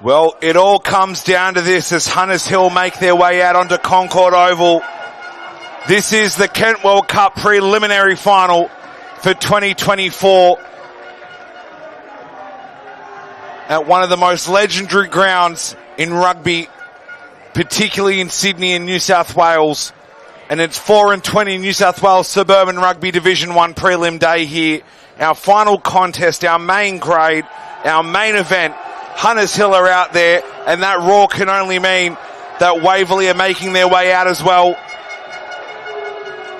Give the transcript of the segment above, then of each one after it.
Well, it all comes down to this as Hunters Hill make their way out onto Concord Oval. This is the Kentwell Cup preliminary final for 2024 at one of the most legendary grounds in rugby, particularly in Sydney and New South Wales. And it's 4-20 New South Wales Suburban Rugby Division 1 prelim day here. Our final contest, our main grade, our main event. Hunters Hill are out there, and that roar can only mean that Waverley are making their way out as well.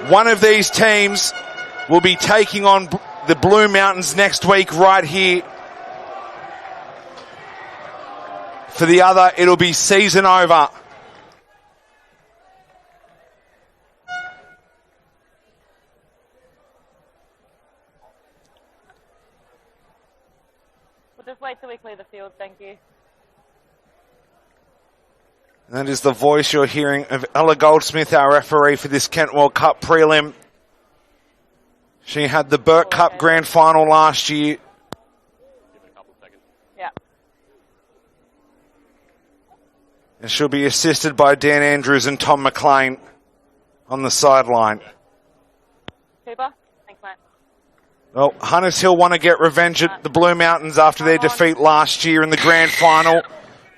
One of these teams will be taking on the Blue Mountains next week right here. For the other, it'll be season over. Just wait till we clear the field, thank you. And that is the voice you're hearing of Ella Goldsmith, our referee for this Kentwell Cup prelim. She had the Burt Cup Grand Final last year. Yeah. And she'll be assisted by Dan Andrews and Tom McLean on the sideline. Cooper? Thanks, mate. Well, Hunters Hill want to get revenge at the Blue Mountains after their defeat last year in the grand final.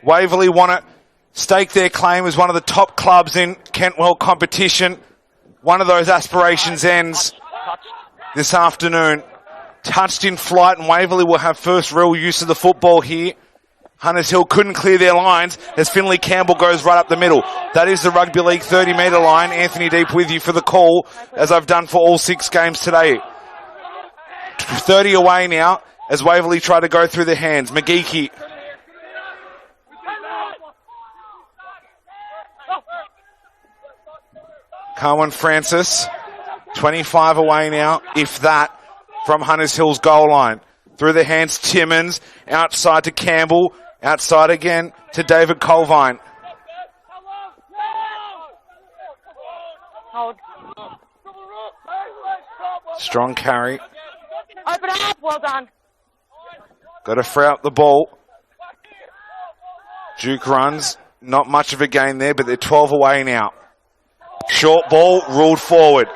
Waverley want to stake their claim as one of the top clubs in Kentwell competition. One of those aspirations ends this afternoon. Touched in flight, and Waverley will have first real use of the football here. Hunters Hill couldn't clear their lines as Finley Campbell goes right up the middle. That is the Rugby League 30-metre line. Anthony Deep with you for the call, as I've done for all 6 games today. 30 away now as Waverley try to go through the hands. McGeechy. Carwin Francis. 25 away now, if that, from Hunters Hill's goal line. Through the hands, Timmins. Outside to Campbell. Outside again to David Colvine. Hold. Strong carry. Open up, well done. Got to free up the ball. Duke runs. Not much of a gain there, but they're 12 away now. Short ball, ruled forward.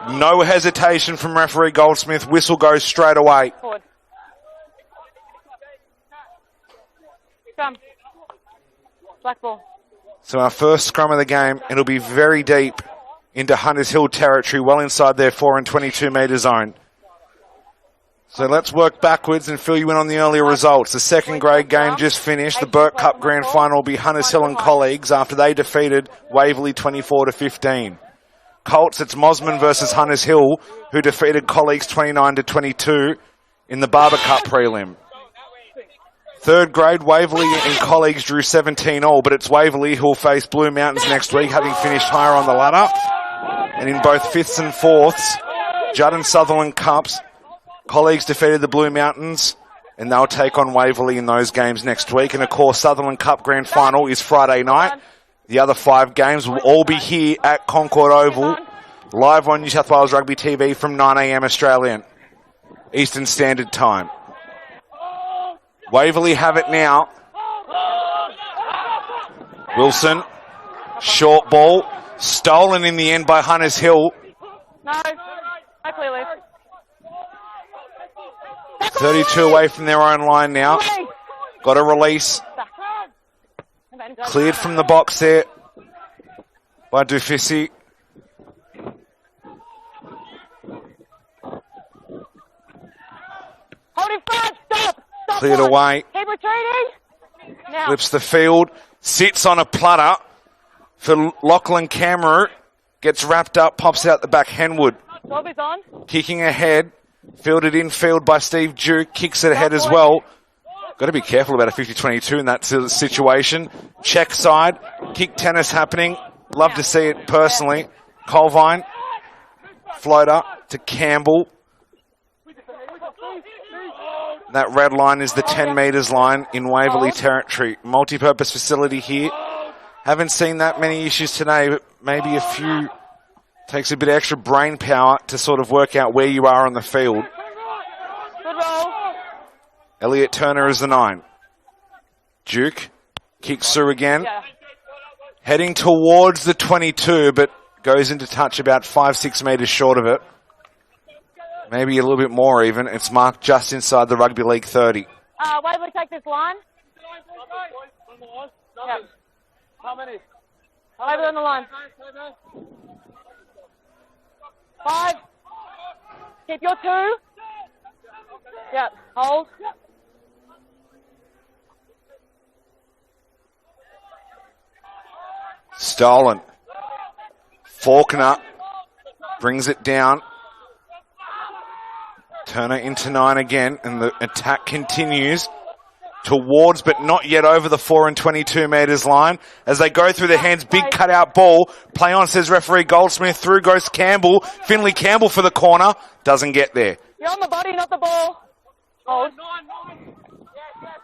No hesitation from referee Goldsmith. Whistle goes straight away. Forward. Scrum. Black ball. So our first scrum of the game, it'll be very deep into Hunters Hill territory, well inside their 4-22 metre zone. So let's work backwards and fill you in on the earlier results. The second grade game just finished. The Burt Cup Grand Final will be Hunters Hill and colleagues after they defeated Waverley 24-15. Colts, it's Mosman versus Hunters Hill, who defeated colleagues 29-22 in the Barber Cup prelim. Third grade, Waverley and colleagues drew 17 all, but it's Waverley who will face Blue Mountains next week, having finished higher on the ladder. And in both fifths and fourths, Judd and Sutherland Cups, colleagues defeated the Blue Mountains, and they'll take on Waverley in those games next week. And of course, Sutherland Cup Grand Final is Friday night. The other 5 games will all be here at Concord Oval, live on New South Wales Rugby TV from 9 a.m. Australian Eastern Standard Time. Waverley have it now. Wilson, short ball, stolen in the end by Hunters Hill. No, clearly. 32 away from their own line now. Got a release. Cleared from the box there by Dufisi. Hold it fast, stop! Cleared away. Keep retreating! Now. Flips the field. Sits on a platter for Lachlan Cameron. Gets wrapped up, pops out the back. Henwood. Bob is on. Kicking ahead. Fielded infield by Steve Duke. Kicks it ahead as well. Got to be careful about a 50-22 in that situation. Check side. Kick tennis happening. Love to see it personally. Colvine. Floater to Campbell. That red line is the 10 metres line in Waverley territory. Multi-purpose facility here. Haven't seen that many issues today, but maybe a few. Takes a bit of extra brain power to sort of work out where you are on the field. Good roll. Elliot Turner is the 9. Duke kicks through again. Yeah. Heading towards the 22, but goes into touch about 5-6 metres short of it. Maybe a little bit more even. It's marked just inside the Rugby League 30. Waverley, take this line. Yep. How many? Waverley on the line. 5. Keep your 2. Yep. Hold. Stolen. Faulkner brings it down. Turner into 9 again, and the attack continues towards, but not yet over the 4 and 22 metres line. As they go through their hands, big cutout ball. Play on, says referee Goldsmith. Through goes Campbell. Finley Campbell for the corner. Doesn't get there. You're on the body, not the ball. Hold.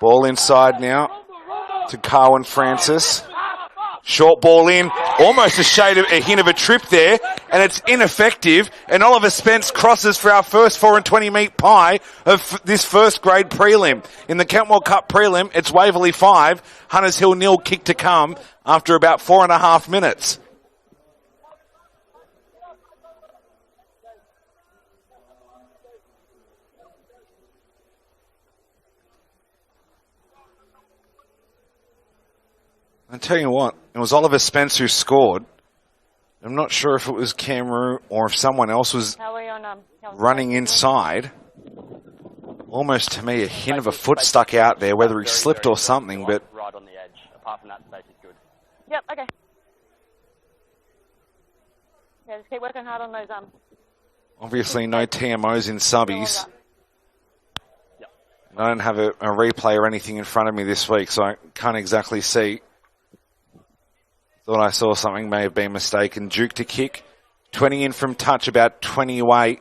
Ball inside now to Carwin Francis. Short ball in, almost a hint of a trip there, and it's ineffective. And Oliver Spence crosses for our first 4 and 20 meat pie of this first grade prelim. In the Kentwell Cup prelim, it's Waverley 5, Hunters Hill 0 kick to come after about 4.5 minutes. I tell you what, it was Oliver Spence who scored. I'm not sure if it was Cameron or if someone else was running inside. Almost to me a hint of a foot stuck out there, whether he slipped or something, but right on the edge. Apart from that, space is good. Yep, okay. Yeah, just keep working hard on those obviously no TMOs in subbies. I don't have a replay or anything in front of me this week, so I can't exactly see. Thought I saw something, may have been mistaken. Duke to kick. 20 in from touch, about 20 away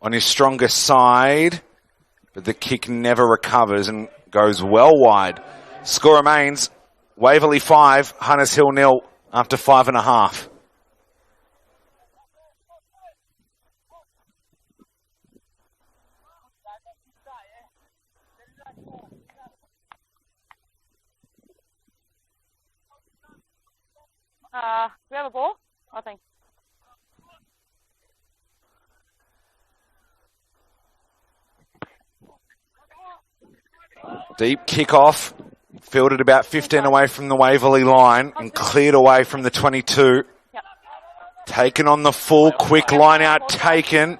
on his strongest side. But the kick never recovers and goes well wide. Score remains Waverley 5, Hunters Hill 0 after 5.5. Do we have a ball? I think. Deep kick-off, fielded about 15 away from the Waverley line and cleared away from the 22. Yep. Taken on the full, quick line out taken.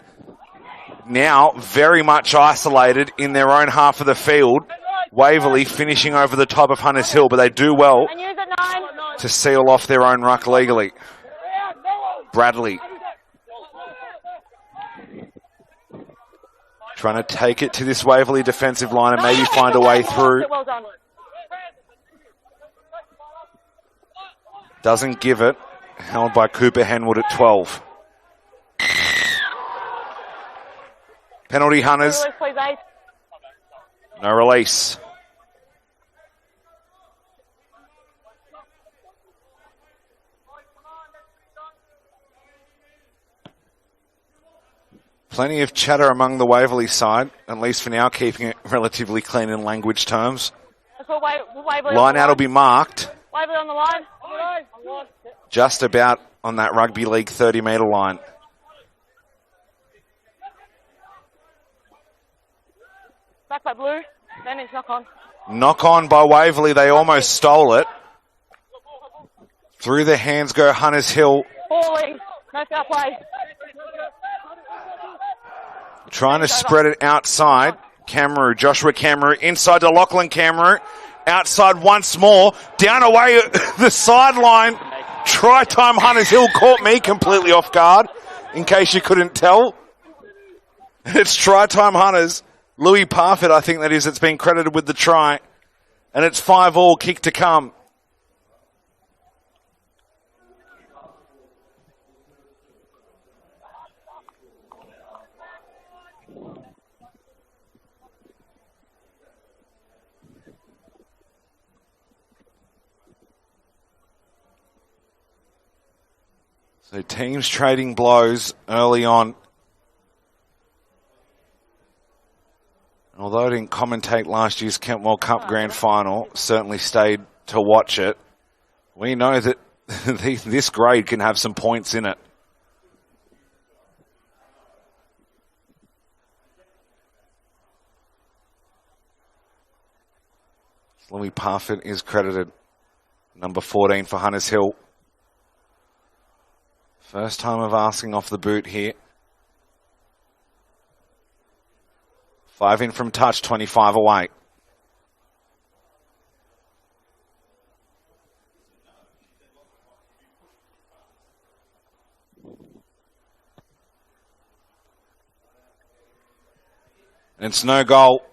Now very much isolated in their own half of the field. Waverley finishing over the top of Hunters Hill, but they do well And use it 9. to seal off their own ruck legally. Bradley trying to take it to this Waverley defensive line and maybe find a way through. Well done. Doesn't give it. Held by Cooper Henwood at 12. Penalty Hunters. Release, please, Ace. No release. Plenty of chatter among the Waverley side, at least for now, keeping it relatively clean in language terms. Let's put Waverley Line out will be marked Waverley on the line. just about on that Rugby League 30-metre line. Back by Blue. Then it's knock on. Knock on by Waverley, they almost stole it. Through the hands go Hunters Hill. Falling. No foul play. Trying to spread it outside. Cameron, Joshua Cameron, inside to Lachlan Cameron. Outside once more. Down away the sideline. Try time Hunters Hill caught me completely off guard, in case you couldn't tell. It's try time Hunters. Louis Parfitt, I think that is, it's been credited with the try. And it's 5-all, kick to come. So teams trading blows early on. Although I didn't commentate last year's Kentwell Cup Grand Final, certainly stayed to watch it. We know that this grade can have some points in it. Louis Parfitt is credited. Number 14 for Hunters Hill. First time of asking off the boot here. 5 in from touch, 25 away. And it's no goal.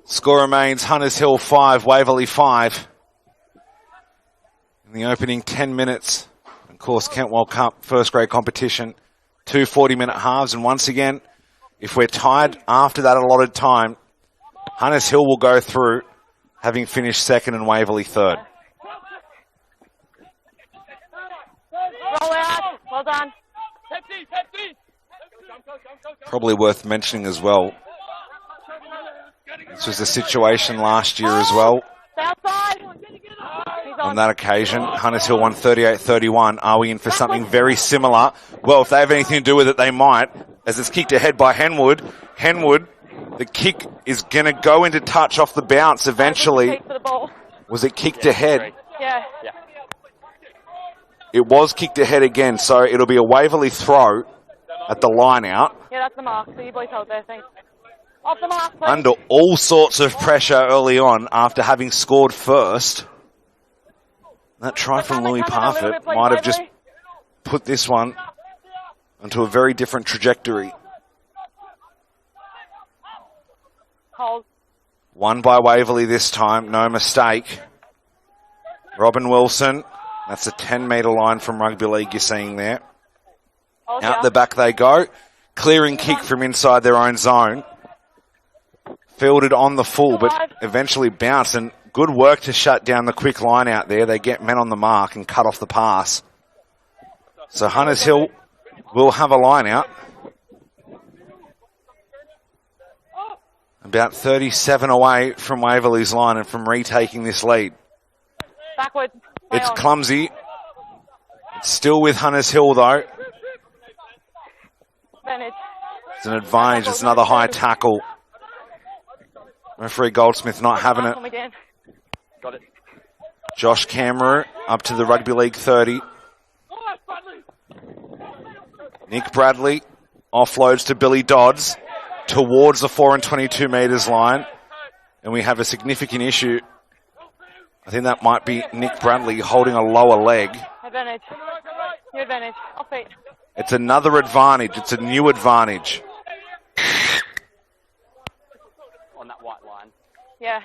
Score remains Hunters Hill 5, Waverley 5. In the opening 10 minutes, of course, Kentwell Cup, first grade competition, 2 40-minute halves. And once again, if we're tied after that allotted time, Hunters Hill will go through, having finished second and Waverley third. Roll out. Well done. Probably worth mentioning as well, this was the situation last year as well. Outside. On that occasion, Hunters Hill won 38-31. Are we in for something very similar? Well, if they have anything to do with it, they might, as it's kicked ahead by Henwood. Henwood, the kick is going to go into touch off the bounce eventually. Was it kicked ahead? Yeah. It was kicked ahead again, so it'll be a Waverley throw at the line out. Yeah, that's the mark. So you boys hold there, thanks. Off the mark, please. Under all sorts of pressure early on after having scored first. That try from Louis Parfitt might have just put this one onto a very different trajectory. Hold. Won by Waverley this time, no mistake. Robin Wilson, that's a 10-metre line from rugby league you're seeing there. Hold Out down. the back they go. Clearing kick from inside their own zone. Fielded on the full, but eventually bounced. And good work to shut down the quick line out there. They get men on the mark and cut off the pass. So Hunters Hill will have a line out. About 37 away from Waverley's line and from retaking this lead. Backward. It's clumsy. It's still with Hunters Hill though. Advantage. It's an advantage. It's another high tackle. Referee Goldsmith not having it. Got it. Josh Cameron up to the Rugby League 30. Nick Bradley offloads to Billy Dodds towards the 4 and 22 metres line. And we have a significant issue. I think that might be Nick Bradley holding a lower leg. Advantage. New advantage. Off feet. It's another advantage. It's a new advantage. On that white line. Yeah.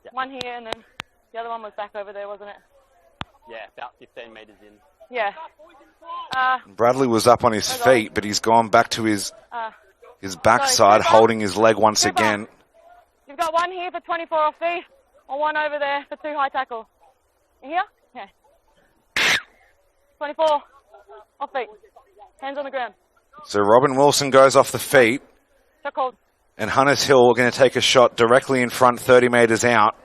Yeah. One here and then the other one was back over there, wasn't it? Yeah, about 15 metres in. Yeah. Bradley was up on his feet, but he's gone back to his backside, holding his leg once again. You've got one here for 24 off feet, or one over there for 2 high tackle. You here? Yeah. 24 off feet. Hands on the ground. So Robin Wilson goes off the feet. Shot called. And Hunters Hill are going to take a shot directly in front, 30 metres out.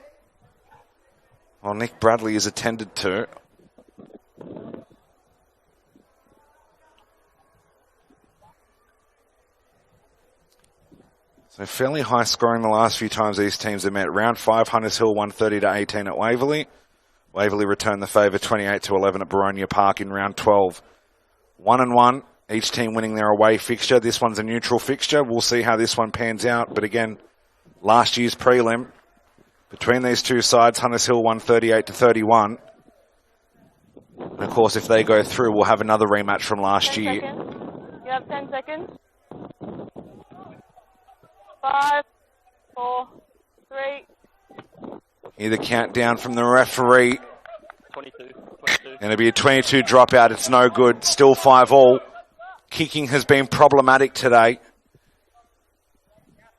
Well, Nick Bradley is attended to. So fairly high scoring the last few times these teams have met. Round 5, Hunters Hill 130-18 at Waverley. Waverley returned the favour 28-11 at Baronia Park in round 12. 1-1. Each team winning their away fixture. This one's a neutral fixture. We'll see how this one pans out. But again, last year's prelim between these two sides, Hunters Hill won 38-31. And of course, if they go through, we'll have another rematch from last year. You have 10 seconds. 5, 4, 3. Hear the countdown from the referee. 22. And it'll be a 22 dropout. It's no good. Still 5-all. Kicking has been problematic today.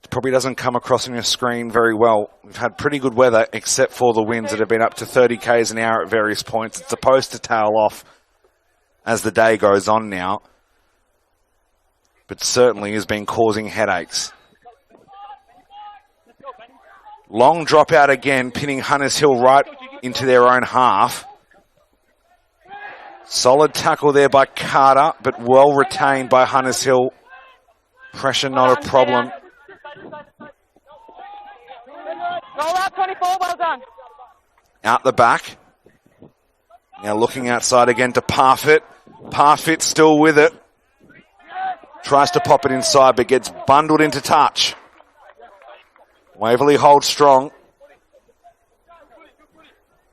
It probably doesn't come across on your screen very well. We've had pretty good weather, except for the winds that have been up to 30 k's an hour at various points. It's supposed to tail off as the day goes on now, but certainly has been causing headaches. Long drop out again, pinning Hunters Hill right into their own half. Solid tackle there by Carter, but well retained by Hunters Hill. Pressure not a problem. Roll up, 24, well done. Out the back. Now looking outside again to Parfit. Parfit still with it. Tries to pop it inside, but gets bundled into touch. Waverley holds strong.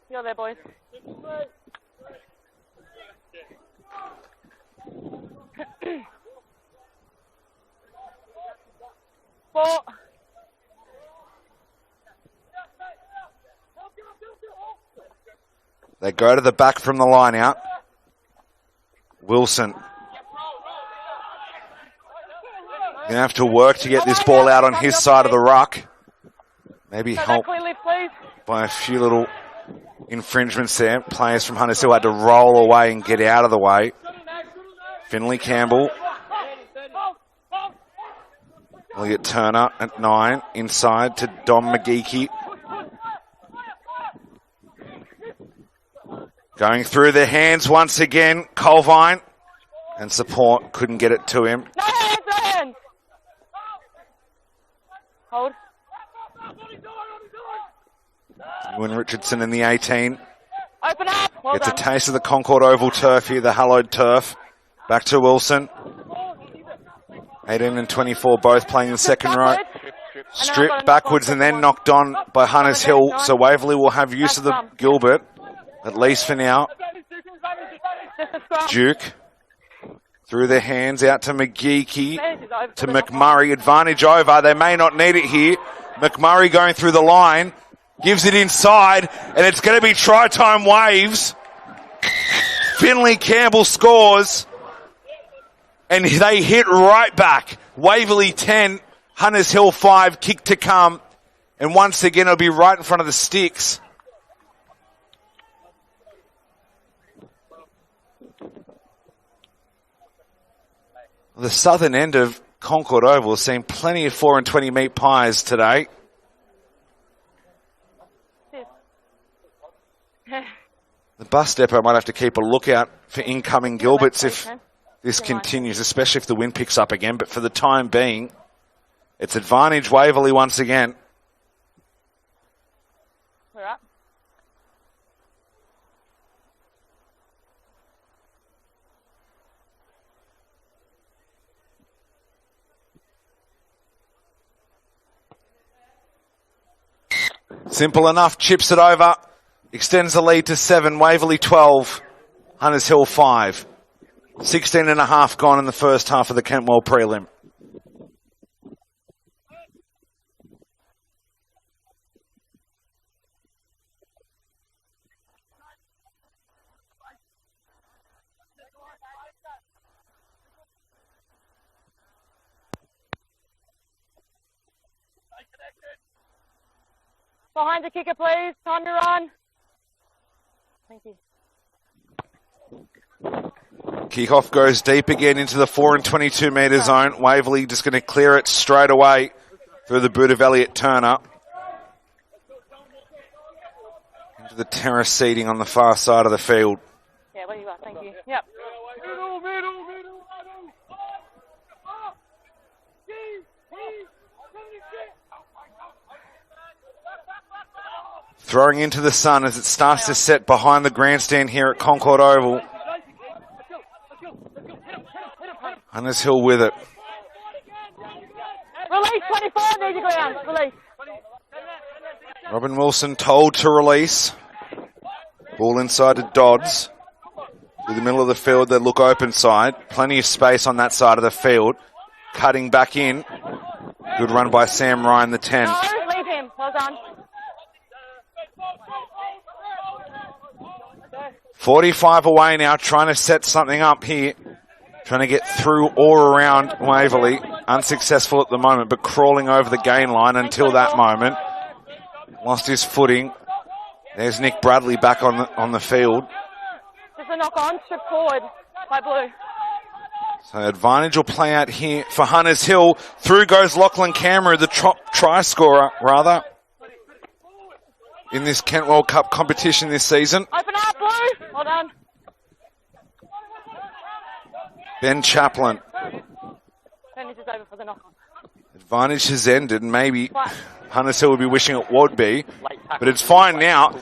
You're there, boys. Four. They go to the back from the line out. Wilson. Going to have to work to get this ball out on his side of the ruck. Maybe help by a few little infringements there. Players from Hunters Hill had to roll away and get out of the way. Finley Campbell. Elliot Turner at 9. Inside to Dom McGeechy. Going through their hands once again. Colvine. And support couldn't get it to him. No hands, no hands. Hold. Ewan Richardson in the 18. Open up. Well Gets done. a taste of the Concord Oval turf here, the hallowed turf. Back to Wilson. 18 and 24 both playing the second row. Stripped backwards and then knocked on by Hunters Hill. So Waverley will have use of the Gilbert, at least for now. Duke. Through their hands out to McGeechy. To McMurray. Advantage over. They may not need it here. McMurray going through the line. Gives it inside. And it's going to be try-time Waves. Finley Campbell scores. And they hit right back. Waverley 10, Hunters Hill 5, kick to come. And once again, it'll be right in front of the sticks. The southern end of Concord Oval has seen plenty of 4 and 20 meat pies today. The bus depot might have to keep a lookout for incoming Gilberts if this continues, especially if the wind picks up again. But for the time being, it's advantage Waverley once again. We're up. Simple enough, chips it over, extends the lead to 7, Waverley 12, Hunters Hill 5. 16 and a half gone in the first half of the Kentwell prelim. Behind the kicker, please. Time to run. Thank you. Kickoff goes deep again into the 4 and 22 metre zone. Waverley just going to clear it straight away through the boot of Elliot Turner. Into the terrace seating on the far side of the field. Yeah, where you are. Thank you. Yep. Throwing into the sun as it starts to set behind the grandstand here at Concord Oval. Hunters Hill with it. Release 24, need to go down. Release. Robin Wilson told to release. Ball inside to Dodds. Through the middle of the field, they look open side. Plenty of space on that side of the field. Cutting back in. Good run by Sam Ryan, the 10. No, leave him. Well done. 45 away now, trying to set something up here. Trying to get through or around Waverley. Unsuccessful at the moment, but crawling over the gain line until that moment. Lost his footing. There's Nick Bradley back on the field. Just a knock on, strip forward by Blue. So advantage will play out here for Hunters Hill. Through goes Lachlan Cameron, the try scorer, rather. in this Kentwell Cup competition this season. Open up, Blue. Well done. Ben Chaplin. Finish is over for the knock-on. Advantage has ended, and maybe Hunters Hill would be wishing it would be, but it's fine now.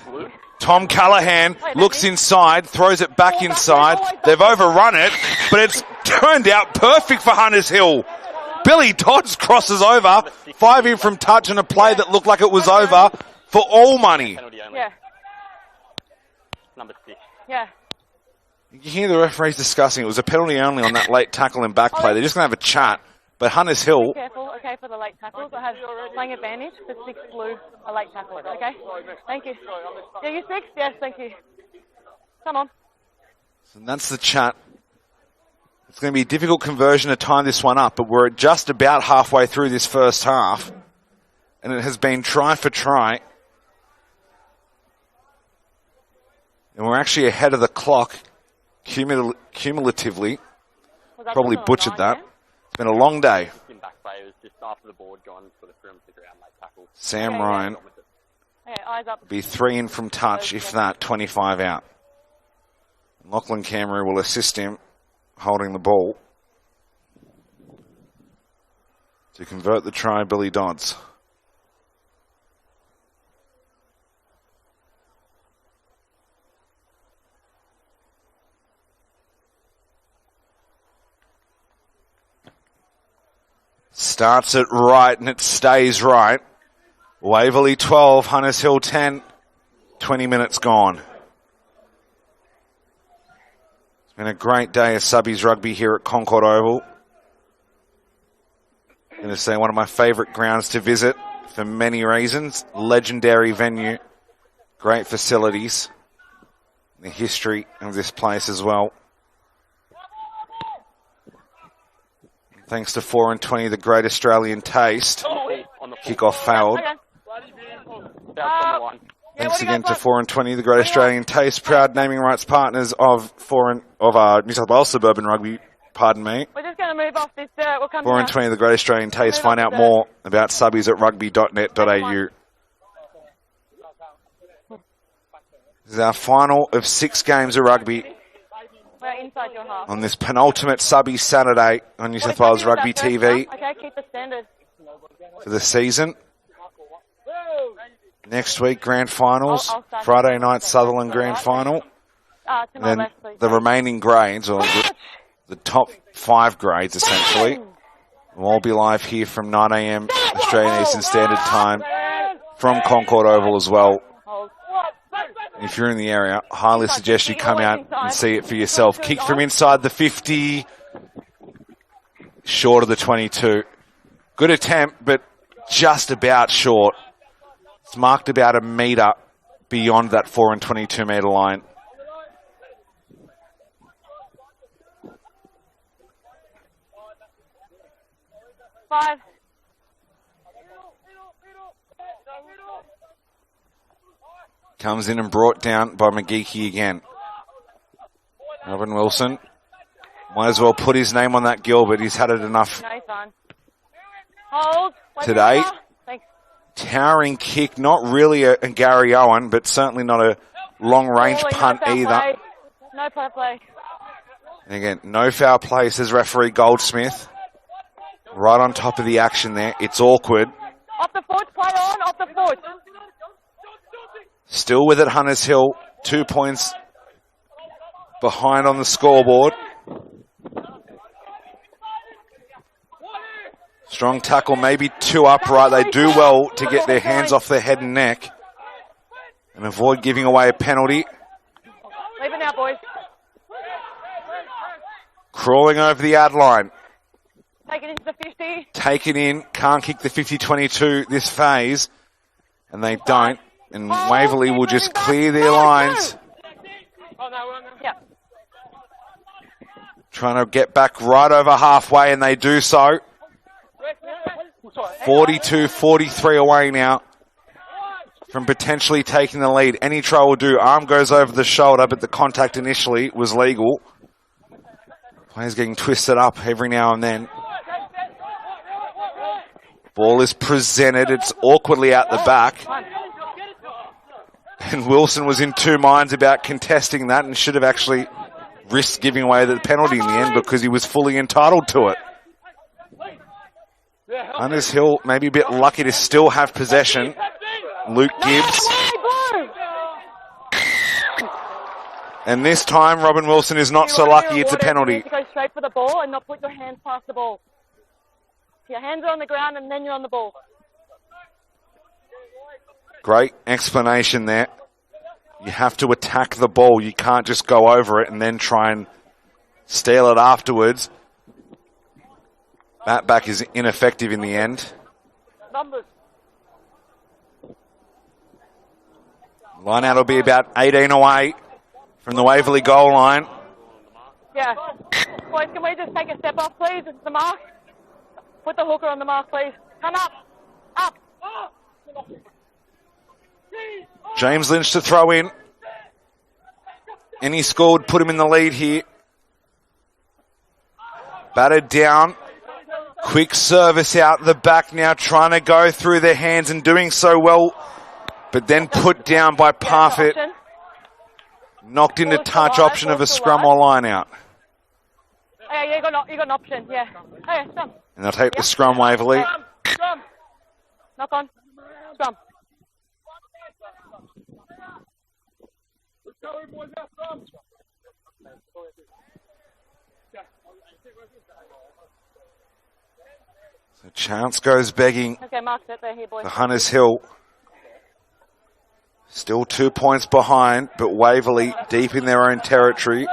Tom Callahan looks inside, throws it back inside. They've overrun it, but it's turned out perfect for Hunters Hill. Billy Dodds crosses over, 5 in from touch, and a play that looked like it was over for all money. Yeah. Number 6. Yeah. You hear the referees discussing it was a penalty only on that late tackle and back play. They're just going to have a chat. But Hunters Hill... Careful, okay, for the late tackles. I have playing advantage for 6 Blue, a late tackle, okay? Thank you. Yeah, you 6? Yes, thank you. Come on. And that's the chat. It's going to be a difficult conversion to tie this one up, but we're just about halfway through this first half. And it has been try for try. And we're actually ahead of the clock cumulatively. Probably butchered that. It's been a long day. In back play, it was just after the board gone, sort of threw him to the ground, late tackle. Sam Ryan Okay, eyes up. be 3 in from touch, if that, 25 out. Lachlan Cameron will assist him holding the ball to convert the try, Billy Dodds. Starts it right and it stays right. Waverley 12, Hunters Hill 10. 20 minutes gone. It's been a great day of subbies rugby here at Concord Oval. I'm going to say one of my favourite grounds to visit for many reasons. Legendary venue, great facilities, the history of this place as well. Thanks to 4 and 20, the Great Australian Taste. Kickoff failed. Thanks again to 4 and 20, the Great Australian Taste, proud naming rights partners of New South Wales Suburban Rugby. Pardon me. We're just going to move off this dirt. We'll come 4 and 20, the Great Australian Taste. Find out more about subbies at rugby.net.au. This is our final of 6 games of rugby inside your half. on this penultimate subby Saturday on New South Wales Rugby TV Okay, keep the standard. for the season. Next week, grand finals. Friday night, Sutherland grand final. And then the remaining grades, or the top 5 grades essentially, will all be live here from 9 a.m. Australian Eastern Standard Time from Concord Oval as well. If you're in the area, highly suggest you come out and see it for yourself. Kick from inside the 50, short of the 22. Good attempt, but just about short. It's marked about a metre beyond that 4 and 22 metre line. Five. Comes in and brought down by McGeechy again. Robin Wilson might as well put his name on that Gilbert. He's had it enough Hold. today. Towering kick, not really a Gary Owen, but certainly not a long-range punt either. No foul play. And again, no foul play, says referee Goldsmith. Right on top of the action there. It's awkward. Off the foot, play on, off the foot. Still with it, Hunters Hill. 2 points behind on the scoreboard. Strong tackle, maybe 2 upright. They do well to get their hands off their head and neck and avoid giving away a penalty. Leave it now, boys. Crawling over the ad line. Take it into the 50. Take it in. Can't kick the 50-22 this phase. And they don't. And Waverley will just clear their lines. Yep. Trying to get back right over halfway, and they do so. 42-43 away now from potentially taking the lead. Any try will do. Arm goes over the shoulder, but the contact initially was legal. Players getting twisted up every now and then. Ball is presented. It's awkwardly out the back. And Wilson was in two minds about contesting that and should have actually risked giving away the penalty in the end because he was fully entitled to it. Hunters Hill maybe a bit lucky to still have possession. Luke Gibbs. And this time, Robin Wilson is not so lucky it's a penalty. You go straight for the ball and not put your hands past the ball. Your hands are on the ground and then you're on the ball. Great explanation there. You have to attack the ball. You can't just go over it and then try and steal it afterwards. That back is ineffective in the end. Numbers. Line out will be about 18 away from the Waverley goal line. Yeah. Boys, can we just take a step off, please? It's the mark. Put the hooker on the mark, please. Come up. Up. James Lynch to throw in. Any score would put him in the lead here. Battered down. Quick service out the back now, trying to go through their hands and doing so well, but then put down by Parfitt. Knocked into touch option of a scrum or line out. Yeah, you got an option, yeah. Hey, scrum. And they'll take the scrum, Waverley. Scrum. Knock on. Scrum. So Chance goes begging. Okay, Mark, sit there here, boys. The Hunters Hill. Still 2 points behind, but Waverley deep in their own territory.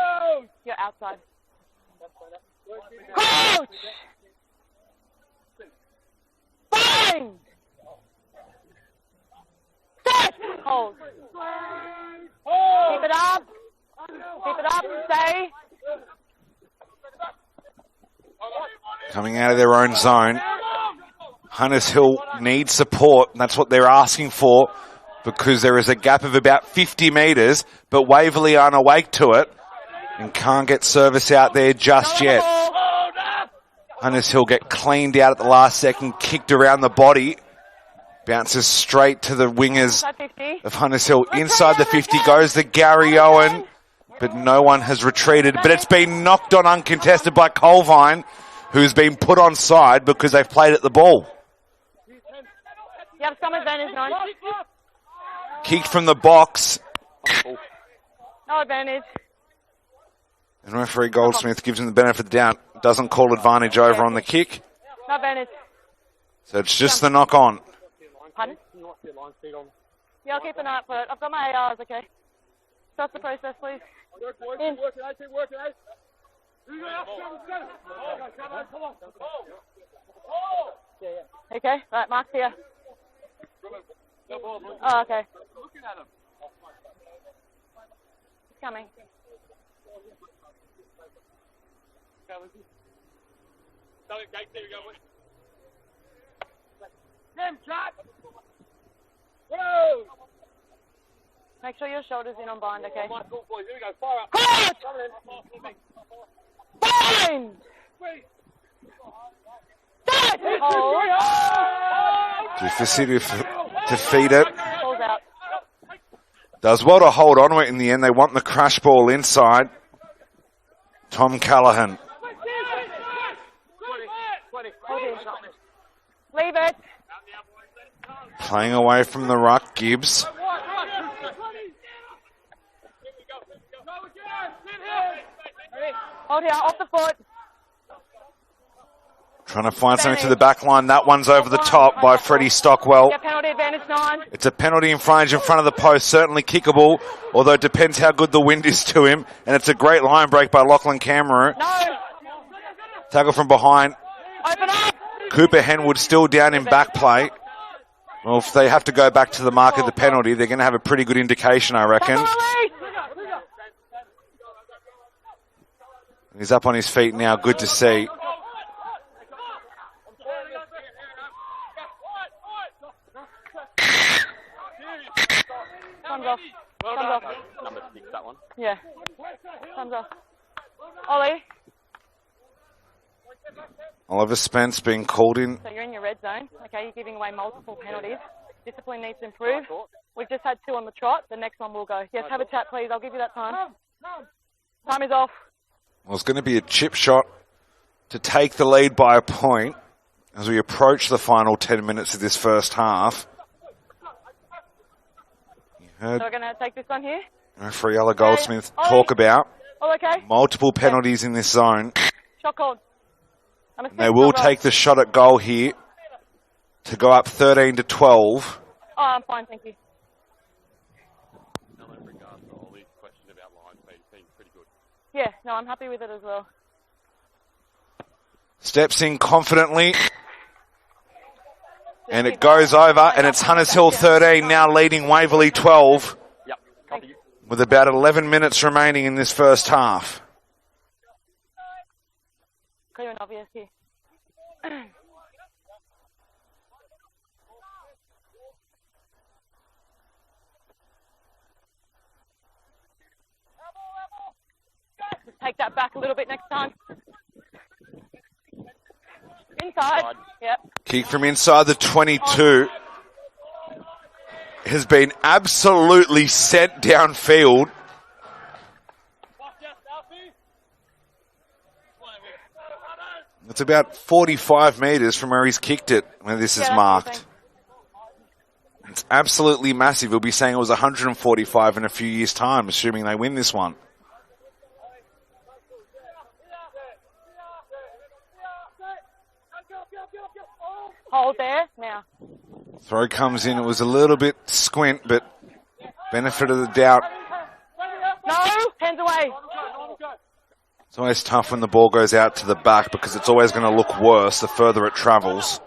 You're outside. Coach! Fine! Set! Hold. Keep it up. Keep it up. Stay. Coming out of their own zone. Hunters Hill needs support, and that's what they're asking for, because there is a gap of about 50 metres, but Waverley aren't awake to it and can't get service out there just yet. Hunters Hill get cleaned out at the last second, kicked around the body, bounces straight to the wingers of Hunters Hill. Inside the 50 goes the Gary Owen, but no one has retreated. But it's been knocked on uncontested by Colvine, who's been put on side because they've played at the ball. You have some advantage, guys. Kicked from the box. No advantage. And referee Goldsmith gives him the benefit of the doubt. Doesn't call advantage over on the kick. No advantage. So it's just the knock on. Pardon? Yeah, I'll keep an eye out for it. I've got my ARs, okay? Trust the process, please. In. Okay, right, Mark's here. Oh, okay. It's coming. Make sure your shoulder's in on bind, okay? Bind! Dufusy to feed it. Pulls out. Does well to hold on to it in the end. They want the crash ball inside. Tom Callahan. Leave it. Playing away from the ruck, Gibbs. Hold here, off the foot. Trying to find something to the back line. That one's over the top by Freddie Stockwell. Yeah, penalty advantage 9. It's a penalty in front of the post. Certainly kickable, although it depends how good the wind is to him. And it's a great line break by Lachlan Cameron. No. Tackle from behind. Open up. Cooper Henwood still down in back play. Well, if they have to go back to the mark of the penalty, they're going to have a pretty good indication, I reckon. He's up on his feet now. Good to see. Thumbs off. Thumbs off. Number 6, that one. Yeah. Thumbs off. Ollie. Oliver Spence being called in. So you're in your red zone. Okay, you're giving away multiple penalties. Discipline needs to improve. We've just had 2 on the trot. The next one will go. Yes, have a chat, please. I'll give you that time. Time is off. Well, it's going to be a chip shot to take the lead by a point as we approach the final 10 minutes of this first half. You heard So we're going to take this one here. referee Ella Goldsmith talk about All okay? multiple penalties in this zone. Shot called. They will take the shot at goal here to go up 13-12. Oh, I'm fine, thank you. In regards to all these questions about line speed, seems pretty good. Yeah, no, I'm happy with it as well. Steps in confidently. And it goes over, and it's Hunters Hill 13 now leading Waverley 12 Yep, copy. with about 11 minutes remaining in this first half. Clear and obvious here. Just take that back a little bit next time. Inside. Yep. Kick from inside the 22 has been absolutely sent downfield. It's about 45 metres from where he's kicked it when this is marked. It's absolutely massive. He'll be saying it was 145 in a few years' time, assuming they win this one. Hold there, now. Throw comes in. It was a little bit squint, but benefit of the doubt. No, hands away. It's always tough when the ball goes out to the back because it's always going to look worse the further it travels.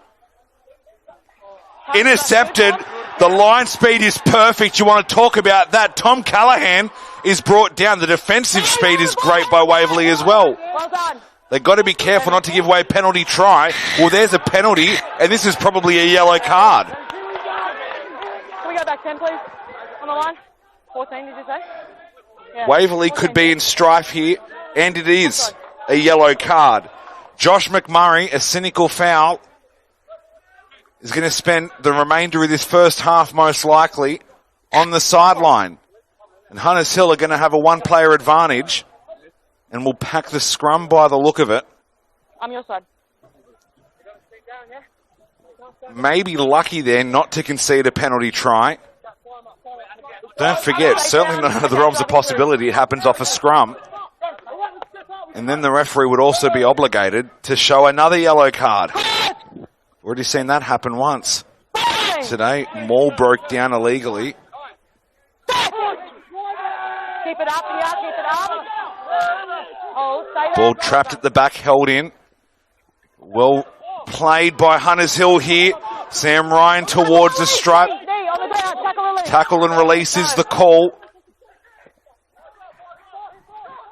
Intercepted. The line speed is perfect. You want to talk about that. Tom Callahan is brought down. The defensive speed is great by Waverley as well. Well done. They've got to be careful not to give away a penalty try. Well, there's a penalty, and this is probably a yellow card. Can we go back 10, please? On the line? 14, did you say? Yeah. Waverley could be in strife here, and it is a yellow card. Josh McMurray, a cynical foul, is going to spend the remainder of this first half most likely on the sideline. And Hunters Hill are going to have a one-player advantage and will pack the scrum by the look of it. I'm your side. Maybe lucky there not to concede a penalty try. Don't forget, certainly not out of the realms of possibility. It happens off a scrum. And then the referee would also be obligated to show another yellow card. Already seen that happen once. Today, Maul broke down illegally. Keep it up, yeah, keep it up. Oh, stay there. Ball trapped at the back, held in. Well played by Hunters Hill here. Sam Ryan towards the stripe. On the ground, tackle release. Tackle and release is the call.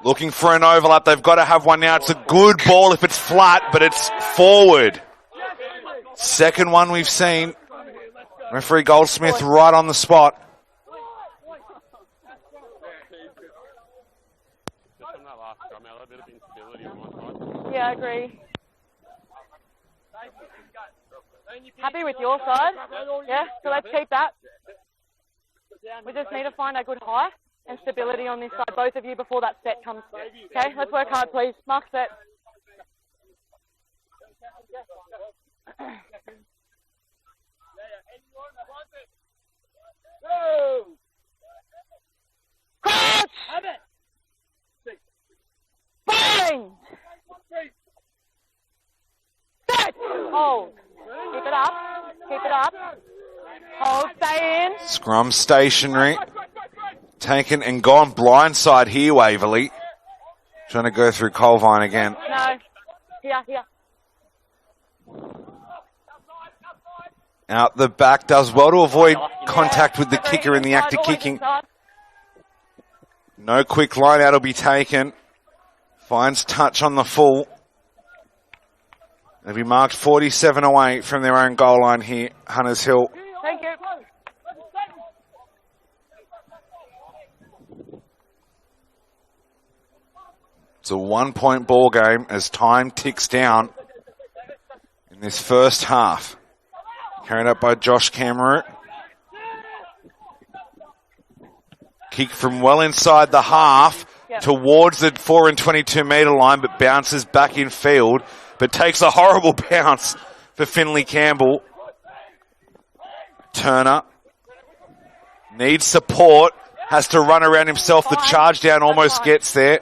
Looking for an overlap. They've got to have one now. It's a good ball if it's flat, but it's forward. Second one we've seen. Referee Goldsmith right on the spot. Yeah, I agree. Happy with your side? Yeah, so let's keep that. We just need to find a good height and stability on this side, both of you, before that set comes. Okay, let's work hard, please. Mark set. Crouch! Bind! Set! Hold. Keep it up. Keep it up. Hold, stay in. Scrum stationary. Taken and gone blindside here, Waverley. Trying to go through Colvine again. No. Here. Out the back, does well to avoid contact with the kicker in the act of kicking. No quick line out will be taken. Finds touch on the full. They'll be marked 47 away from their own goal line here, Hunters Hill. Thank you. It's a 1-point ball game as time ticks down in this first half. Carried up by Josh Cameron. Kick from well inside the half towards the 4 and 22 metre line, but bounces back in field, but takes a horrible bounce for Finley Campbell. Turner needs support, has to run around himself. The charge down almost gets there.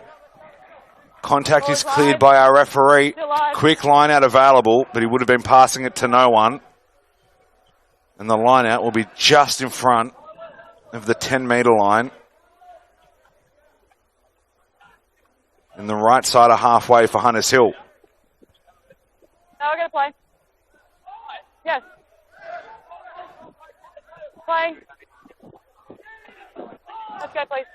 Contact is cleared by our referee. Quick line out available, but he would have been passing it to no one. And the line out will be just in front of the 10 metre line. In the right side of halfway for Hunters Hill. Now we're going to play. Yes. Play. Let's go, please.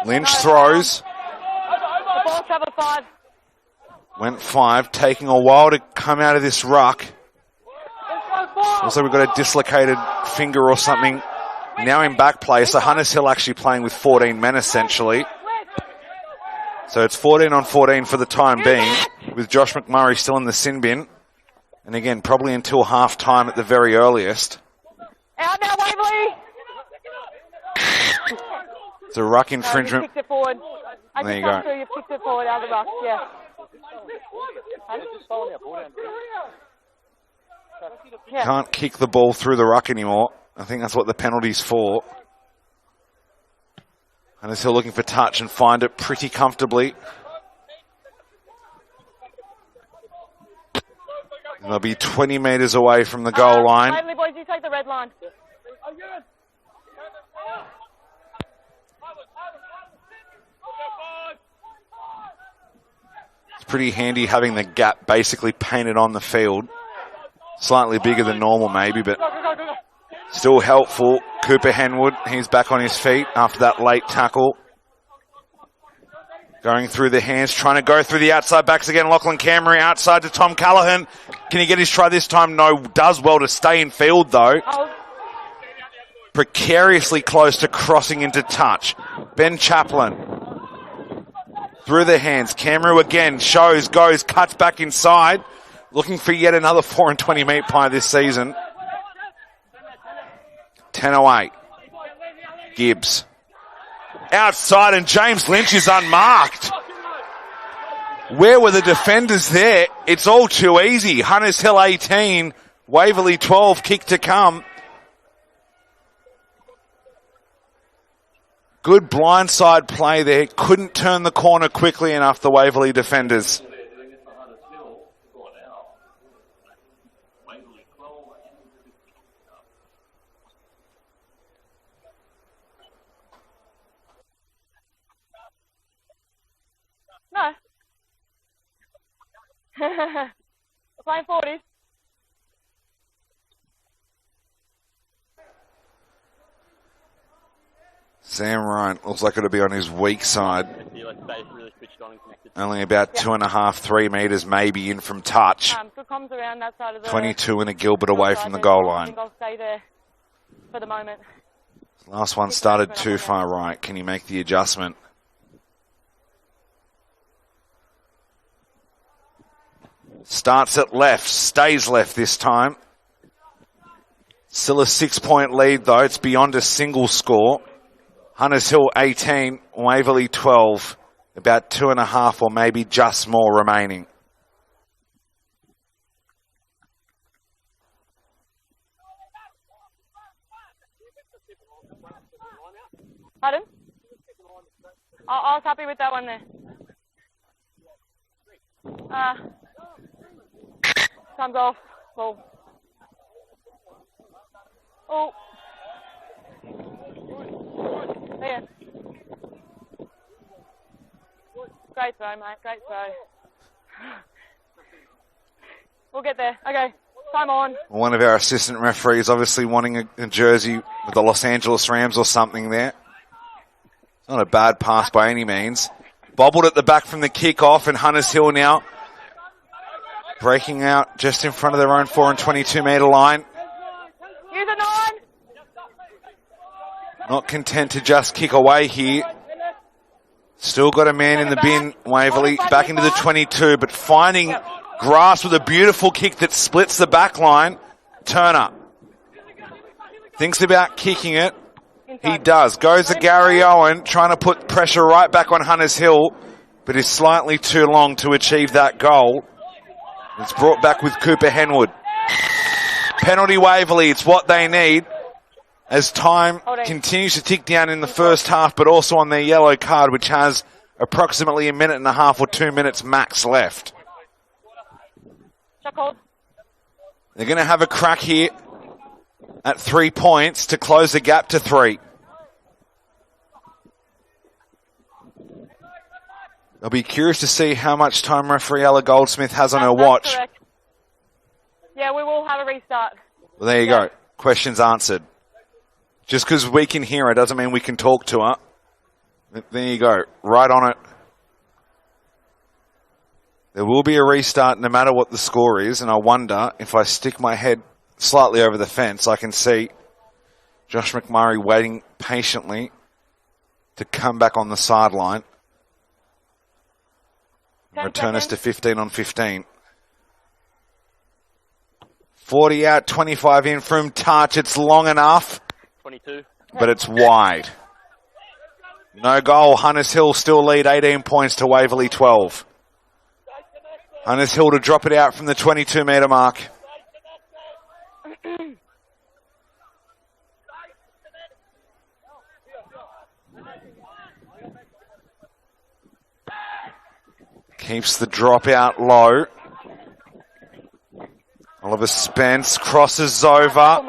Lynch throws. The ball travel 5. Went 5, taking a while to come out of this ruck. Also, we've got a dislocated finger or something. Now in back play, so Hunters Hill actually playing with 14 men essentially. So it's 14 on 14 for the time being, with Josh McMurray still in the sin bin. And again, probably until half time at the very earliest. Out now, Waverley! It's a ruck infringement. You kicked it forward. There you go. You kicked it forward out of the ruck, yeah. Can't kick the ball through the ruck anymore. I think that's what the penalty's for. Hunters Hill looking for touch and find it pretty comfortably. And they'll be 20 metres away from the goal line. Waverley boys, you take the red line. It's pretty handy having the gap basically painted on the field. Slightly bigger than normal maybe, but still helpful. Cooper Henwood, he's back on his feet after that late tackle. Going through the hands, trying to go through the outside backs again. Lachlan Camry outside to Tom Callaghan. Can he get his try this time? No, does well to stay in field though. Precariously close to crossing into touch. Ben Chaplin. Through the hands. Camry again shows, goes, cuts back inside. Looking for yet another 4 and 20 meat pie this season. 10:08. Gibbs. Outside and James Lynch is unmarked. Where were the defenders there? It's all too easy. Hunters Hill 18, Waverley 12, kick to come. Good blindside play there. Couldn't turn the corner quickly enough, the Waverley defenders. No. We're playing 40s. Sam Ryan looks like it'll be on his weak side. Only about 2.5, 3 metres maybe in from touch. Good comms around that side of the 22 and a Gilbert away from the goal line. I think I'll stay there for the moment. Last one started too far right. Can he make the adjustment? Starts at left, stays left this time. Still a 6-point lead though. It's beyond a single score. Hunters Hill 18, Waverley 12. About 2.5 or maybe just more remaining. Pardon? I was happy with that one there. Comes off. Ball. Oh. There. Great throw, mate. Great throw. We'll get there. Okay. Time on. One of our assistant referees obviously wanting a jersey with the Los Angeles Rams or something there. It's not a bad pass by any means. Bobbled at the back from the kick-off, and Hunters Hill now breaking out just in front of their own 4 and 22 metre line. Use a 9. Not content to just kick away here. Still got a man in the bin, Waverley, back into the 22, but finding grass with a beautiful kick that splits the back line. Turner Thinks about kicking it. Inside. He does. Goes to Gary Owen, trying to put pressure right back on Hunters Hill, but is slightly too long to achieve that goal. It's brought back with Cooper Henwood. Penalty Waverley, it's what they need as time continues to tick down in the first half, but also on their yellow card, which has approximately a minute and a half or 2 minutes max left. They're going to have a crack here at 3 points to close the gap to 3. I'll be curious to see how much time referee Ella Goldsmith has on her watch. Correct. Yeah, we will have a restart. Well, there you go. Questions answered. Just because we can hear her doesn't mean we can talk to her. There you go. Right on it. There will be a restart no matter what the score is, and I wonder if I stick my head slightly over the fence, I can see Josh McMurray waiting patiently to come back on the sideline. Return us to 15 on 15. 40 out, 25 in from touch. It's long enough. 22. But it's wide. No goal. Hunters Hill still lead 18 points to Waverley 12. Hunters Hill to drop it out from the 22-metre mark. Keeps the drop out low. Oliver Spence crosses over.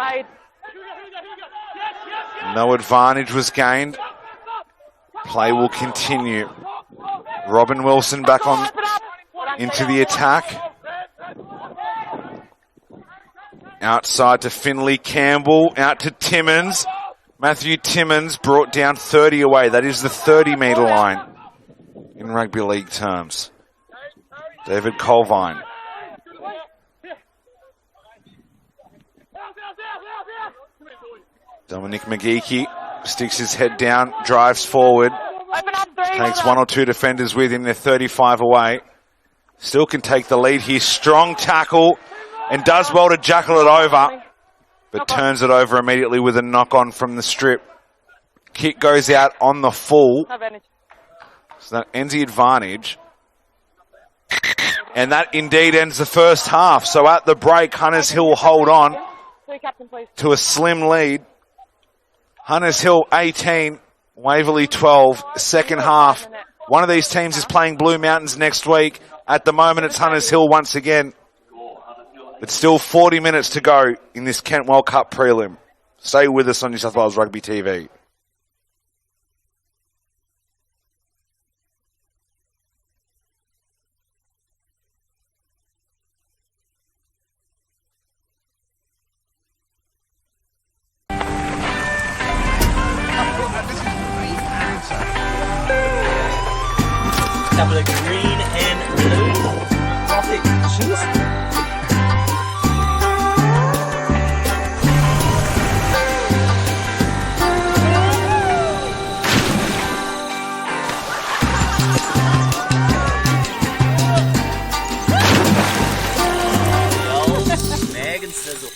No advantage was gained. Play will continue. Robin Wilson back on into the attack. Outside to Finley Campbell. Out to Timmins. Matthew Timmins brought down 30 away. That is the 30-metre line in rugby league terms. David Colvine. Dominic McGeechy sticks his head down, drives forward. Takes one or two defenders with him. They're 35 away. Still can take the lead here. Strong tackle and does well to jackal it over, but turns it over immediately with a knock-on from the strip. Kick goes out on the full. So that ends the advantage. And that indeed ends the first half. So at the break, Hunters Hill hold on to a slim lead. Hunters Hill 18, Waverley 12, second half. One of these teams is playing Blue Mountains next week. At the moment, it's Hunters Hill once again. But still 40 minutes to go in this Kentwell Cup prelim. Stay with us on New South Wales Rugby TV. Double green and blue. Gothic cheese. Mag and sizzle.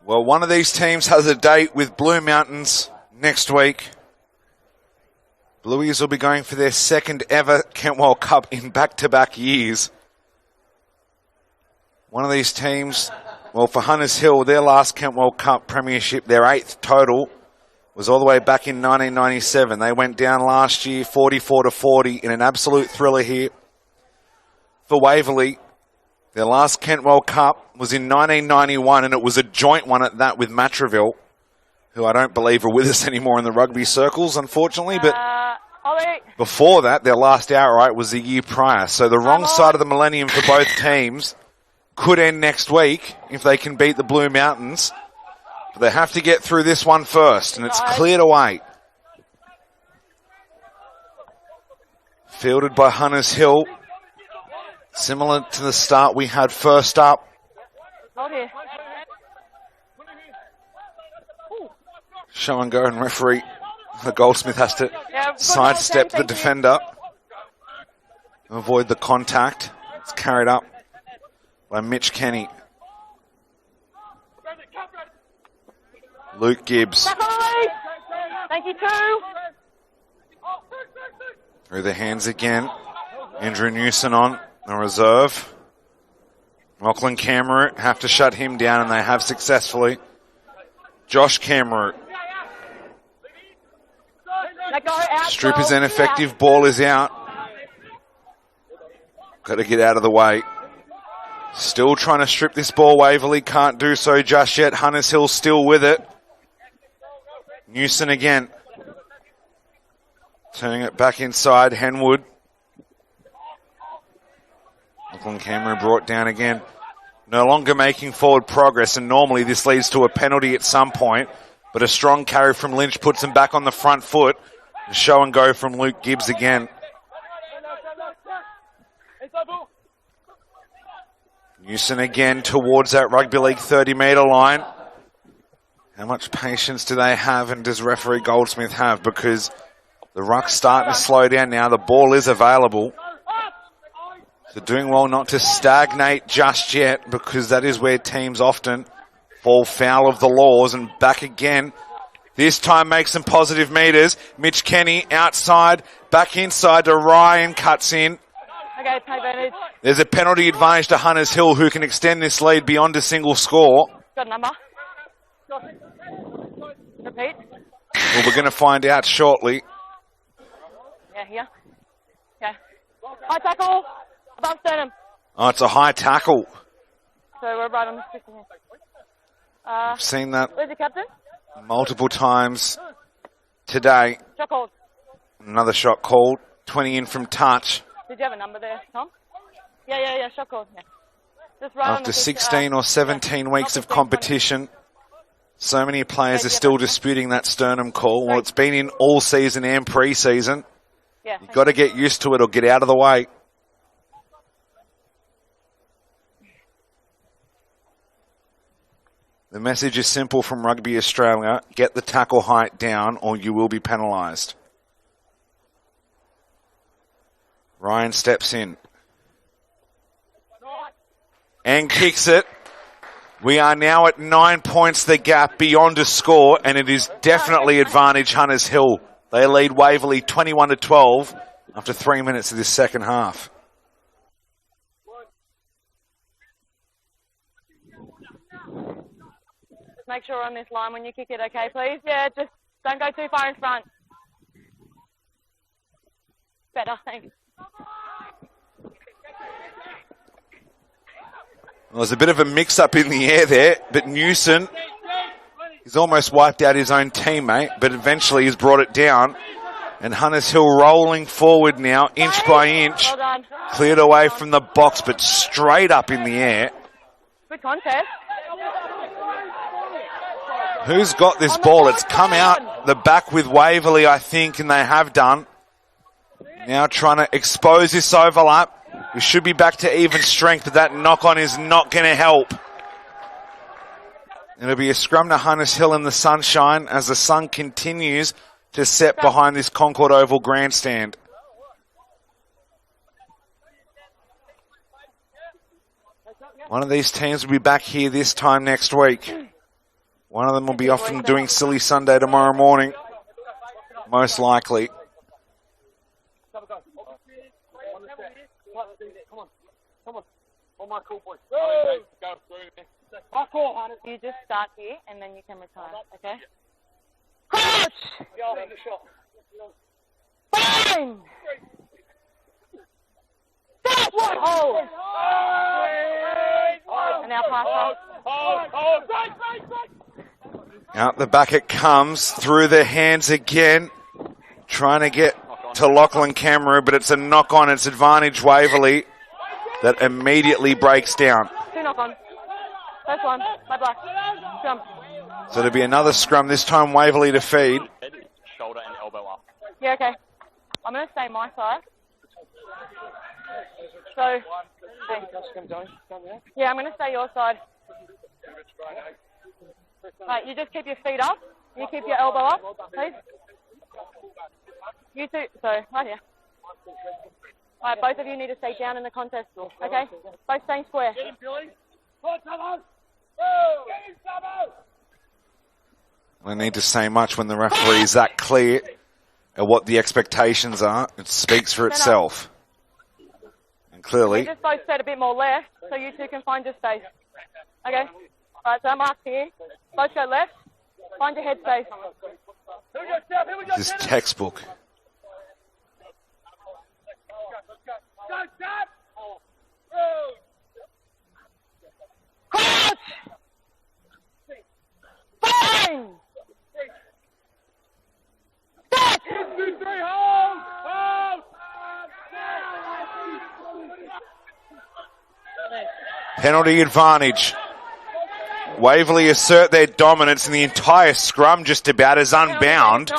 Well, one of these teams has a date with Blue Mountains next week. Blueies will be going for their second ever Kentwell Cup in back-to-back years. One of these teams, well, for Hunters Hill, their last Kentwell Cup premiership, their 8th total, was all the way back in 1997. They went down last year 44-40 in an absolute thriller here for Waverley. Their last Kentwell Cup was in 1991, and it was a joint one at that with Matraville, who I don't believe are with us anymore in the rugby circles, unfortunately. But before that, their last outright was the year prior. So the wrong side of the millennium for both teams could end next week if they can beat the Blue Mountains. But they have to get through this one first, and it's cleared away. Fielded by Hunters Hill. Similar to the start we had first up. Show and go, and referee, the Goldsmith has to sidestep the defender. Avoid the contact. It's carried up by Mitch Kenny. Luke Gibbs. Thank you, too. Through the hands again. Andrew Newson on the reserve. Lachlan Cameron have to shut him down, and they have successfully. Josh Cameron. Strip is ineffective. Ball is out. Got to get out of the way. Still trying to strip this ball. Waverley can't do so just yet. Hunters Hill still with it. Newson again. Turning it back inside. Henwood. Lachlan Cameron brought down again. No longer making forward progress, and normally this leads to a penalty at some point. But a strong carry from Lynch puts him back on the front foot. Show and go from Luke Gibbs again. Newson again towards that rugby league 30-metre line. How much patience do they have, and does referee Goldsmith have? Because the ruck's starting to slow down now. The ball is available. So doing well not to stagnate just yet, because that is where teams often fall foul of the laws. And back again. This time makes some positive meters. Mitch Kenny outside, back inside to Ryan, cuts in. Okay, take advantage. There's a penalty advantage to Hunters Hill, who can extend this lead beyond a single score. Got a number. Repeat. Well, we're going to find out shortly. Yeah, here. Okay. High tackle. Above sternum. Oh, it's a high tackle. So we're right on the stick here. I've seen that Where's the captain? multiple times today. Shot called. Another shot called. 20 in from touch. Did you have a number there, Tom? Yeah. Shot called. Yeah. Just right After 16 or 17 weeks of competition, so many players are still disputing that sternum call. Well, it's been in all season and pre-season. Yeah. You've got to get used to it or get out of the way. The message is simple from Rugby Australia. Get the tackle height down or you will be penalised. Ryan steps in. And kicks it. We are now at 9 points the gap beyond a score, and it is definitely advantage Hunters Hill. They lead Waverley 21-12 after 3 minutes of this second half. Make sure we're on this line when you kick it, okay, please? Yeah, just don't go too far in front. Better, thanks. Well, there's a bit of a mix-up in the air there, but Newson, he's almost wiped out his own teammate, but eventually he's brought it down. And Hunters Hill rolling forward now, inch by inch. Well done. Cleared away from the box, but straight up in the air. Good contest. Who's got this ball? It's come out the back with Waverley, I think, and they have done. Now trying to expose this overlap. We should be back to even strength, but that knock-on is not going to help. It'll be a scrum to Hunters Hill in the sunshine as the sun continues to set behind this Concord Oval grandstand. One of these teams will be back here this time next week. One of them will be off and doing Silly Sunday tomorrow morning. Most likely. You just start here and then you can retire, okay? Crouch! Bang! Hold! And now pass Out the back it comes, through their hands again. Trying to get to Lachlan Cameron, but it's a knock-on. It's advantage Waverley that immediately breaks down. 2 knock-on. First one, my black. Scrum. So there'll be another scrum, this time Waverley to feed. Shoulder and elbow up. Yeah, okay. I'm going to stay my side. So, yeah, I'm going to stay your side. Right, you just keep your feet up. You keep your elbow up, please. You two, so, right here. Alright, both of you need to stay down in the contest, okay? Both staying square. I need to say much when the referee is that clear at what the expectations are. It speaks for itself. And clearly... You just both set a bit more left, so you two can find your space. Okay? Alright, so I'm up here. Both go left. Find your head space. This is textbook. Crouch! Bang! Stop! Penalty advantage. Waverley assert their dominance, and the entire scrum just about is unbound.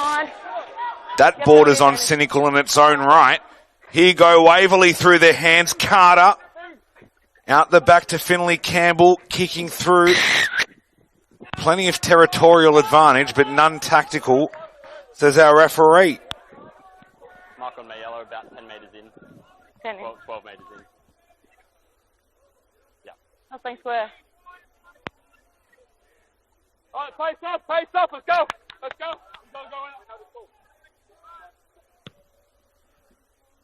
That borders on cynical in its own right. Here go Waverley through their hands. Carter out the back to Finley Campbell, kicking through. Plenty of territorial advantage, but none tactical, says our referee. Mark on my yellow, about 10 metres in. 12 metres in. Yeah. That's staying square. Alright, pace up, let's go. Let's go.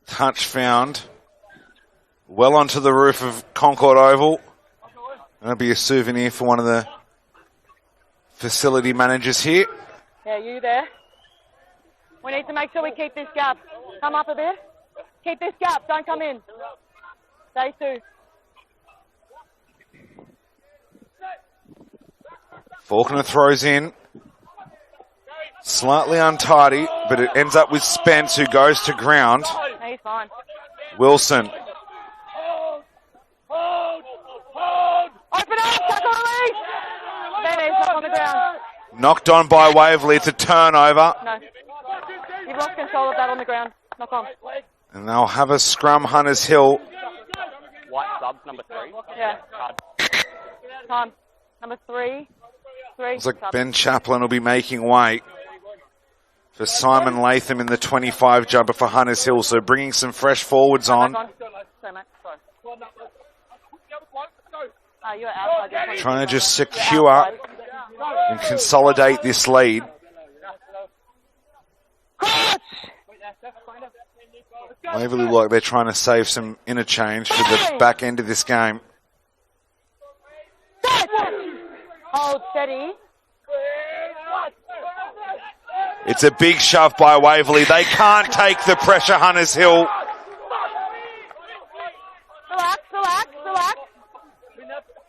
Touch found. Well onto the roof of Concord Oval. That'll be a souvenir for one of the facility managers here. Yeah, you there. We need to make sure we keep this gap. Come up a bit. Keep this gap, don't come in. Stay 2. Faulkner throws in. Slightly untidy, but it ends up with Spence, who goes to ground. No, he's fine. Wilson. Open up, tackle release! There he's up on the ground. Knocked on by Waverley. It's a turnover. No. You've lost control of that on the ground. Knock on. And they'll have a scrum, Hunters Hill. White subs, number 3. Yeah. Time. Number 3. Looks like Ben Chaplin will be making way for Simon Latham in the 25 jumper for Hunters Hill. So bringing some fresh forwards on. You're outside. Trying to just secure and consolidate this lead. Waverley look like they're trying to save some interchange for the back end of this game. Hold steady. It's a big shove by Waverley. They can't take the pressure, Hunters Hill. Relax, relax, relax.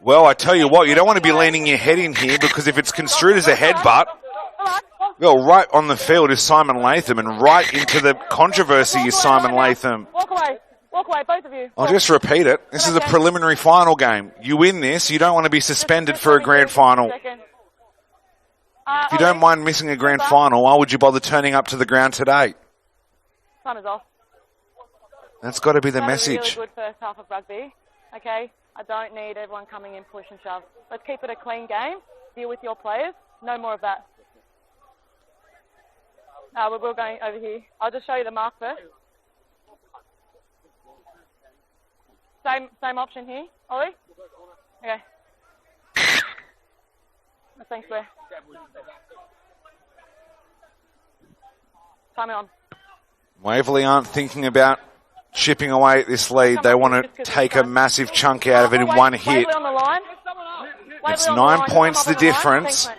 Well, I tell you what, you don't want to be leaning your head in here, because if it's construed as a headbutt, well, right on the field is Simon Latham, and right into the controversy is Simon Latham. Walk away, both of you. I'll just repeat it. This is a preliminary final game. You win this, you don't want to be suspended for a grand final. If you don't mind missing a grand final, why would you bother turning up to the ground today? Time is off. That's got to be the That was a message. really good first half of rugby. Okay, I don't need everyone coming in push and shove. Let's keep it a clean game. Deal with your players. No more of that. We're going over here. I'll just show you the mark first. Same option here, Ollie. Okay. Thanks, Blair. Time on. Waverley aren't thinking about chipping away at this lead. They want to take a massive chunk out of it in one hit. Waverley on the line. It's Waverley on the 9 line. points Come the up on line. difference. Thanks, mate.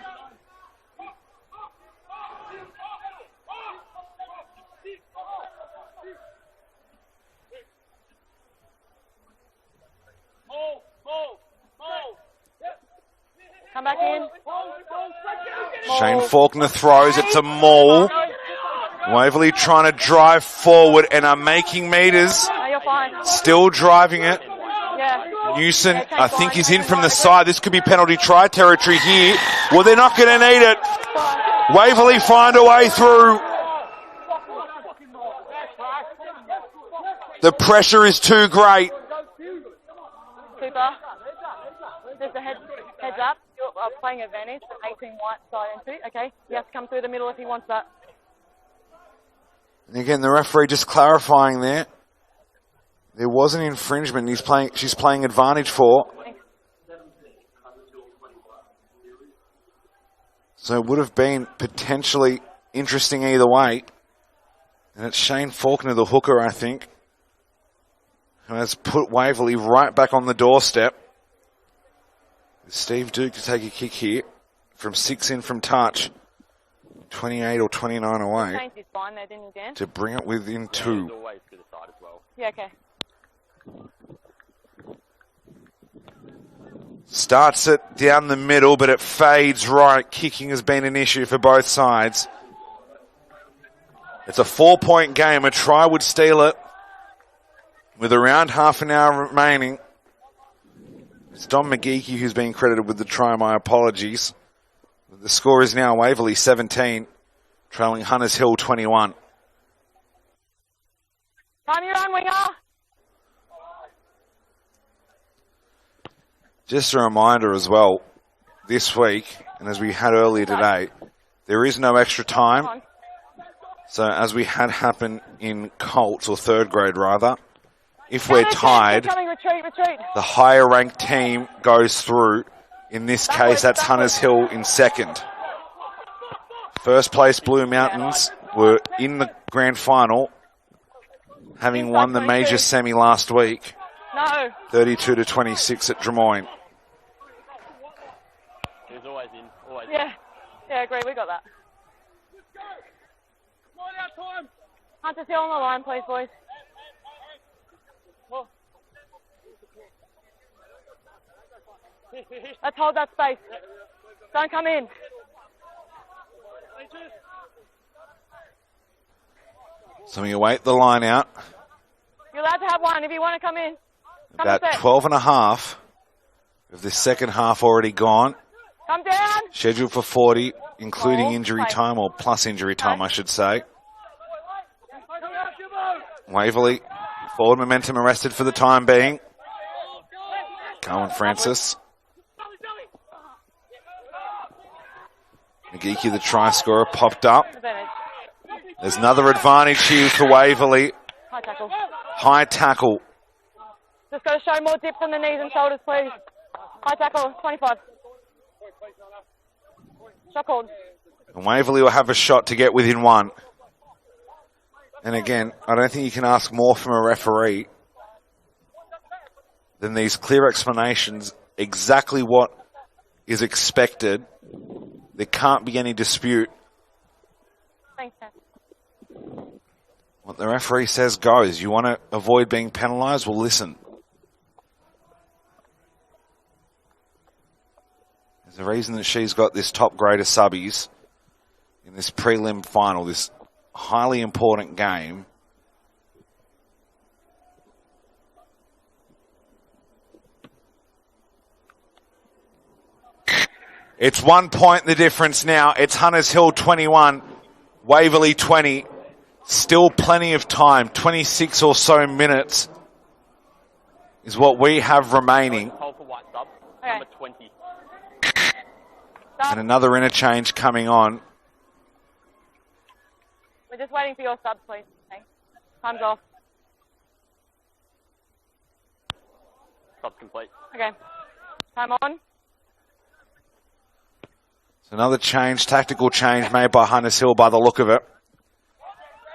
Come back in. Shane Faulkner throws. It's a maul. Waverley trying to drive forward and are making meters. No, you're fine. Still driving it. Yeah. Newson, I think, is in from the side. This could be penalty try territory here. Well, they're not going to need it. Waverley find a way through. The pressure is too great. Cooper. Just a heads up. You're playing advantage. 18 white side entry. Okay. He has to come through the middle if he wants that. And again, the referee just clarifying there. There was an infringement she's playing advantage for. So it would have been potentially interesting either way. And it's Shane Faulkner, the hooker, I think, who has put Waverley right back on the doorstep. Steve Duke to take a kick here from 6 in from touch. 28 or 29 away. Changed his spine there, didn't you, Dan? To bring it within 2. Always to the side as well. Yeah, okay. Starts it down the middle, but it fades right. Kicking has been an issue for both sides. It's a 4-point game. A try would steal it. With around half an hour remaining. It's Dom McGeechy who's being credited with the try. My apologies. The score is now Waverley 17, trailing Hunters Hill 21. Time your own, winger. Just a reminder as well, this week, and as we had earlier today, there is no extra time. So as we had happen in Colts, or third grade rather, if we're tied, Retreat. the higher ranked team goes through. In this case, that's Hunters Hill in second. First place Blue Mountains were in the grand final, having won the major semi last week. No. 32-26 at Drummoyne. He was always in. Always Yeah. Yeah, agree. We got that. Hunters Hill on the line, please, boys. Let's hold that space. Don't come in. So we await the line out. You're allowed to have one if you want to come in. Come About 12 and a half of the second half already gone. Come down. Scheduled for 40, including Ball, injury play. time, or plus injury time, I should say. Waverley, forward momentum arrested for the time being. Cohen Francis. McGeechy, the try scorer, popped up. Advantage. There's another advantage here for Waverley. High tackle. High tackle. Just got to show more dip from the knees and shoulders, please. High tackle, 25. Shot called. And Waverley will have a shot to get within 1. And again, I don't think you can ask more from a referee than these clear explanations, exactly what is expected. There can't be any dispute. Thanks, Dan. What the referee says goes. You want to avoid being penalised? Well, listen. There's a reason that she's got this top grade of subbies in this prelim final, this highly important game. It's 1 point the difference now. It's Hunters Hill 21, Waverley 20. Still plenty of time. 26 or so minutes is what we have remaining. Hold for white sub. Okay. Number 20. And another interchange coming on. We're just waiting for your subs, please. Thanks. Time's off. Sub complete. Okay. Time on. Another change, tactical change made by Hunters Hill by the look of it.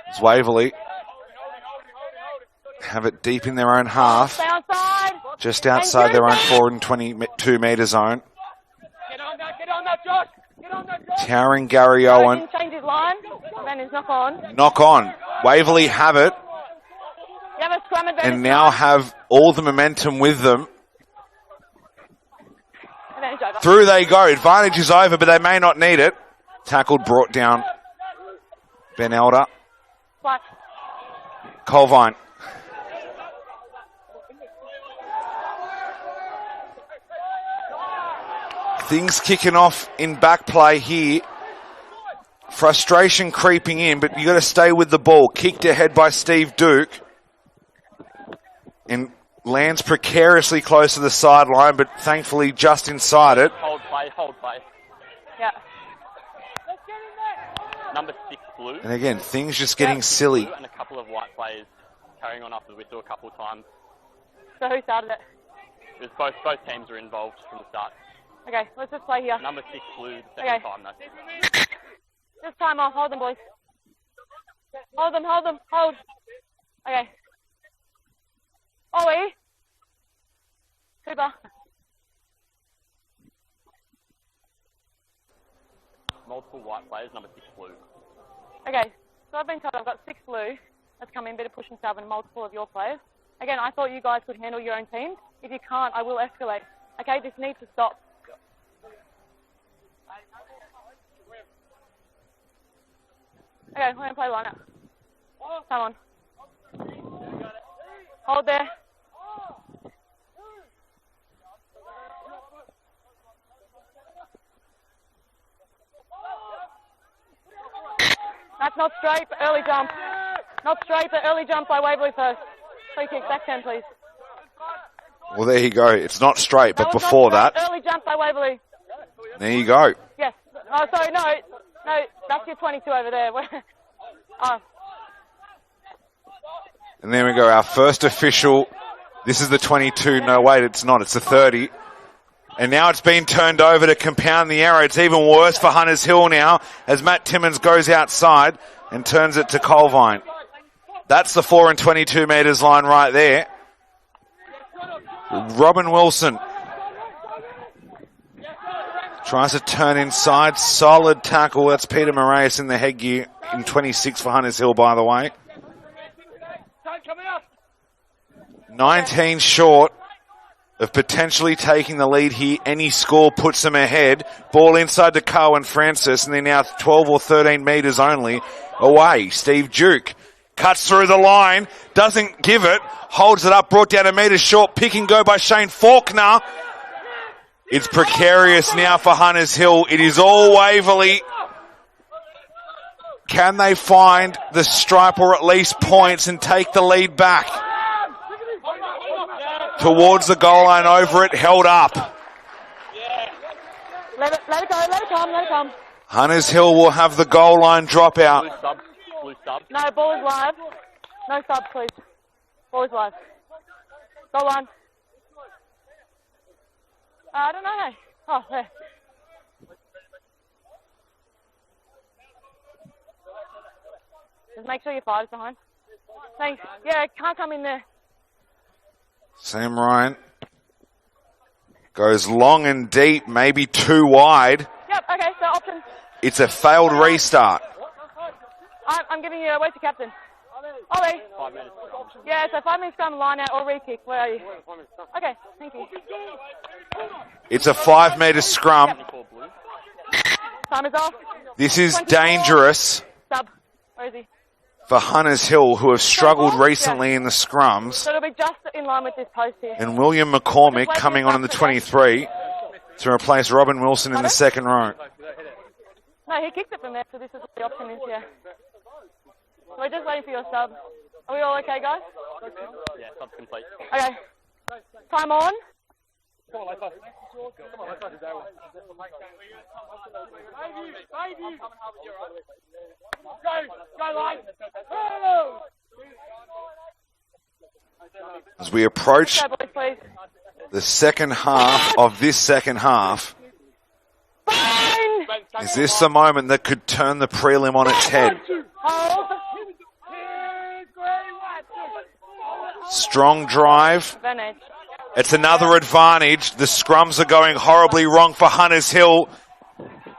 It's Waverley have it deep in their own half, just outside their own 422 metre zone. Towering Gary Owen. Change his line. Then he's knock on. Knock on. Waverley have it. You have a scrum advantage. And now have all the momentum with them. Advantage over. Through they go. Advantage is over, but they may not need it. Tackled, brought down. Ben Elder. Flat. Colvine. Things kicking off in back play here. Frustration creeping in, but you got to stay with the ball. Kicked ahead by Steve Duke. And lands precariously close to the sideline, but thankfully just inside it. Hold play, hold play. Yeah. Number 6, blue. And again, things just getting silly. And a couple of white players carrying on after the whistle a couple of times. So who started it? It was both teams were involved from the start. Okay, let's just play here. Number 6, blue, the second time though. Just time off. Hold them, boys. Hold them, hold them, hold. Okay. Ollie. Cooper. Multiple white players, number 6, blue. Okay, so I've been told I've got 6 blue. That's come in, bit of push and shove and multiple of your players. Again, I thought you guys could handle your own teams. If you can't, I will escalate. Okay, this needs to stop. Okay, we're going to play lineup. Come on. Hold there. That's not straight, but early jump. Not straight, but early jump by Waverley first. Free kick, back 10, please. Well, there you go. It's not straight, but That was before not that, straight. Early jump by Waverley. there you go. Yes. Oh, sorry, no, that's your 22 over there. Oh. And there we go. Our first official. This is the 22. No, wait, it's not. It's the 30. And now it's been turned over to compound the error. It's even worse for Hunters Hill now as Matt Timmins goes outside and turns it to Colvine. That's the 4 and 22 metres line right there. Robin Wilson tries to turn inside. Solid tackle. That's Peter Moraes in the headgear in 26 for Hunters Hill, by the way. 19 short of potentially taking the lead here. Any score puts them ahead. Ball inside to Carwin Francis, and they're now 12 or 13 metres only away. Steve Duke cuts through the line, doesn't give it, holds it up, brought down a metre short. Pick and go by Shane Faulkner. It's precarious now for Hunters Hill. It is all Waverley. Can they find the stripe or at least points and take the lead back? Towards the goal line, over it, held up. Let it go, let it come. Hunters Hill will have the goal line dropout. Blue sub. No, ball is live. No subs, please. Ball is live. Goal line. I don't know. Oh, there. Just make sure your five's behind. Thanks. Yeah, can't come in there. Sam Ryan goes long and deep, maybe too wide. Yep, okay, so options. It's a failed restart. I'm giving you a wait to captain. Ollie. 5 minutes. Yeah, so 5 minutes scrum, line out or re-kick. Where are you? Okay, thank you. It's a 5 metre scrum. Time is off. This is 24. dangerous Sub. Where is he? for Hunters Hill, who have struggled recently in the scrums. So it'll be just in line with this post here. And William McCormick coming on in the 23 to replace Robin Wilson in the second row. No, he kicked it from there, so this is what the option is here. So we're just waiting for your sub. Are we all okay, guys? Yeah, sub's complete. Okay. Time on. Come on, Lafer. As we approach Go, boys, please. the second half of this second half, Fine! Is this the moment that could turn the prelim on its head? Hold. Strong drive. Advantage. It's another advantage. The scrums are going horribly wrong for Hunters Hill.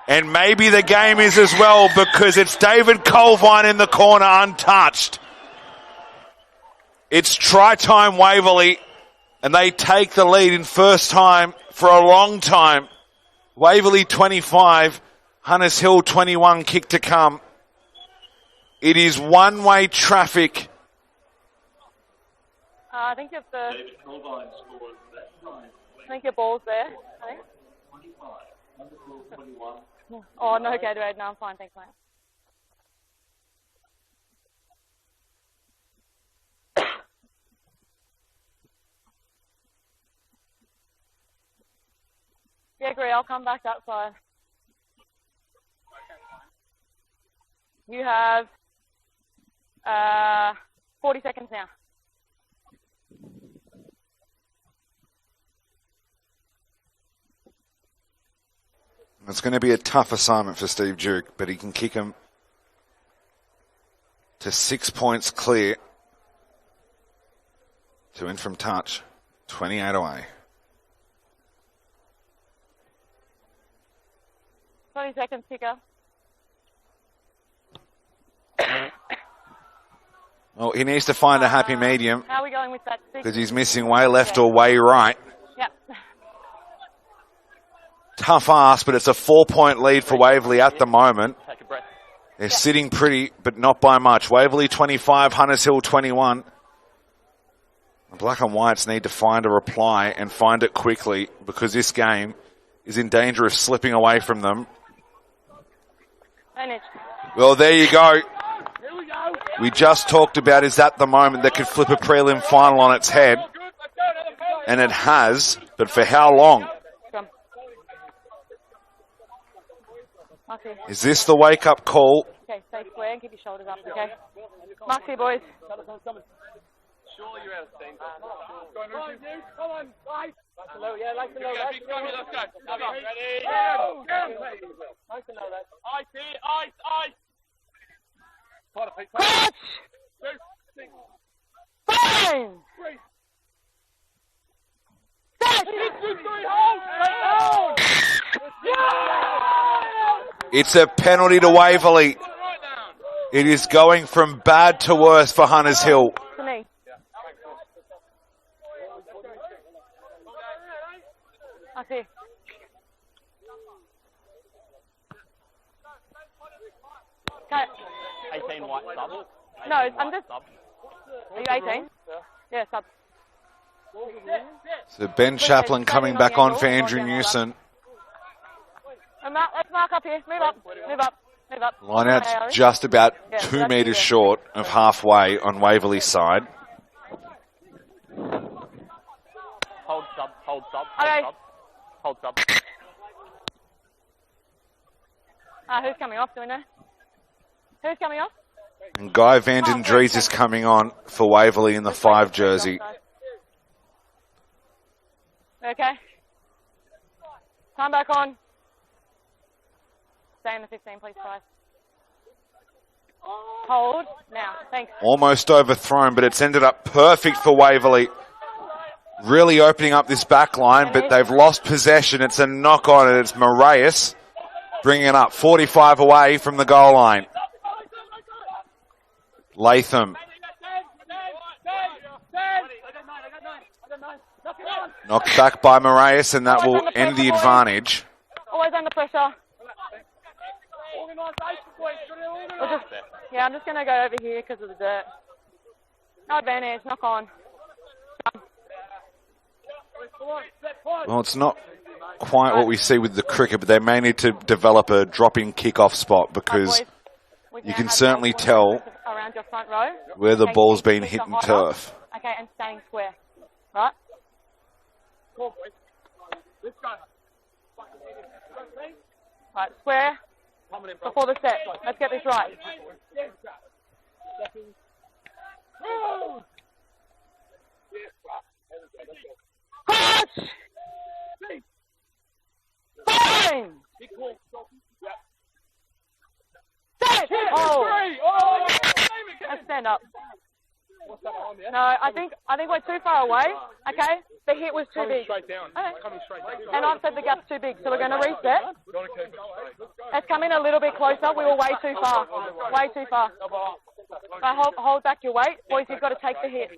And maybe the game is as well, because it's David Colvine in the corner untouched. It's try time Waverley, and they take the lead in first time for a long time. Waverley 25, Hunters Hill 21, kick to come. It is one-way traffic. I think you have to... I think your ball's there. I think. Oh, no Gatorade. No, I'm fine. Thanks, mate. Yeah, agree. I'll come back that side. You have 40 seconds now. It's going to be a tough assignment for Steve Duke, but he can kick him to 6 points clear to in from touch. 28 away. 20 seconds, ticker. Well, he needs to find a happy medium How are we going with that? because he's missing way left or way right. Yep. Tough ask, but it's a 4-point lead for Waverley at the moment. Take a breath. They're sitting pretty, but not by much. Waverley 25, Hunters Hill 21. The Black and Whites need to find a reply and find it quickly, because this game is in danger of slipping away from them. Manage. Well, there you go. We just talked about is that the moment that could flip a prelim final on its head. And it has, but for how long? Marky. Is this the wake-up call? Okay, stay square and keep your shoulders up, okay? Marky, boys. Surely you're out of steam. Come on, guys. Nice and low, yeah, nice and low. Let's go. Ready? Go. Nice and low, that. Ice, ice. Catch! Fine! It's a penalty to Waverley. It is going from bad to worse for Hunters Hill. To me. I see. Okay. 18 white sub. No, I'm just... Sub. Are you 18? Yeah, sub. So Ben Chaplin coming back on for Andrew Newson. Let's mark up here. Move up. Lineout's just about 2 metres short of halfway on Waverley's side. Hold sub. Okay. Hold sub. Who's coming off, do we know? Who's coming off? And Guy Vanden Dries is coming on for Waverley in the 5 jersey. Okay. Time back on. Stay in the 15, please, guys. Hold. Now. Thanks. Almost overthrown, but it's ended up perfect for Waverley. Really opening up this back line, but they've lost possession. It's a knock on, and it's Moraes bringing it up. 45 away from the goal line. Latham. Knocked back by Moraes, and that will end the advantage. Always under pressure. I'm just going to go over here because of the dirt. No advantage. Knock on. Well, it's not quite what we see with the cricket, but they may need to develop a drop-in kick-off spot, because you can certainly tell around your front row where the ball's been hit in turf. Okay, and staying square. Right? Right, square. Before the set. Let's get this right. Catch! Fine! up. No, I think we're too far away. Okay, the hit was too big. Okay. And I've said the gap's too big, so we're going to reset. Let's come in a little bit closer. We were way too far. Way too far. Right, hold back your weight, boys. You've got to take the hit.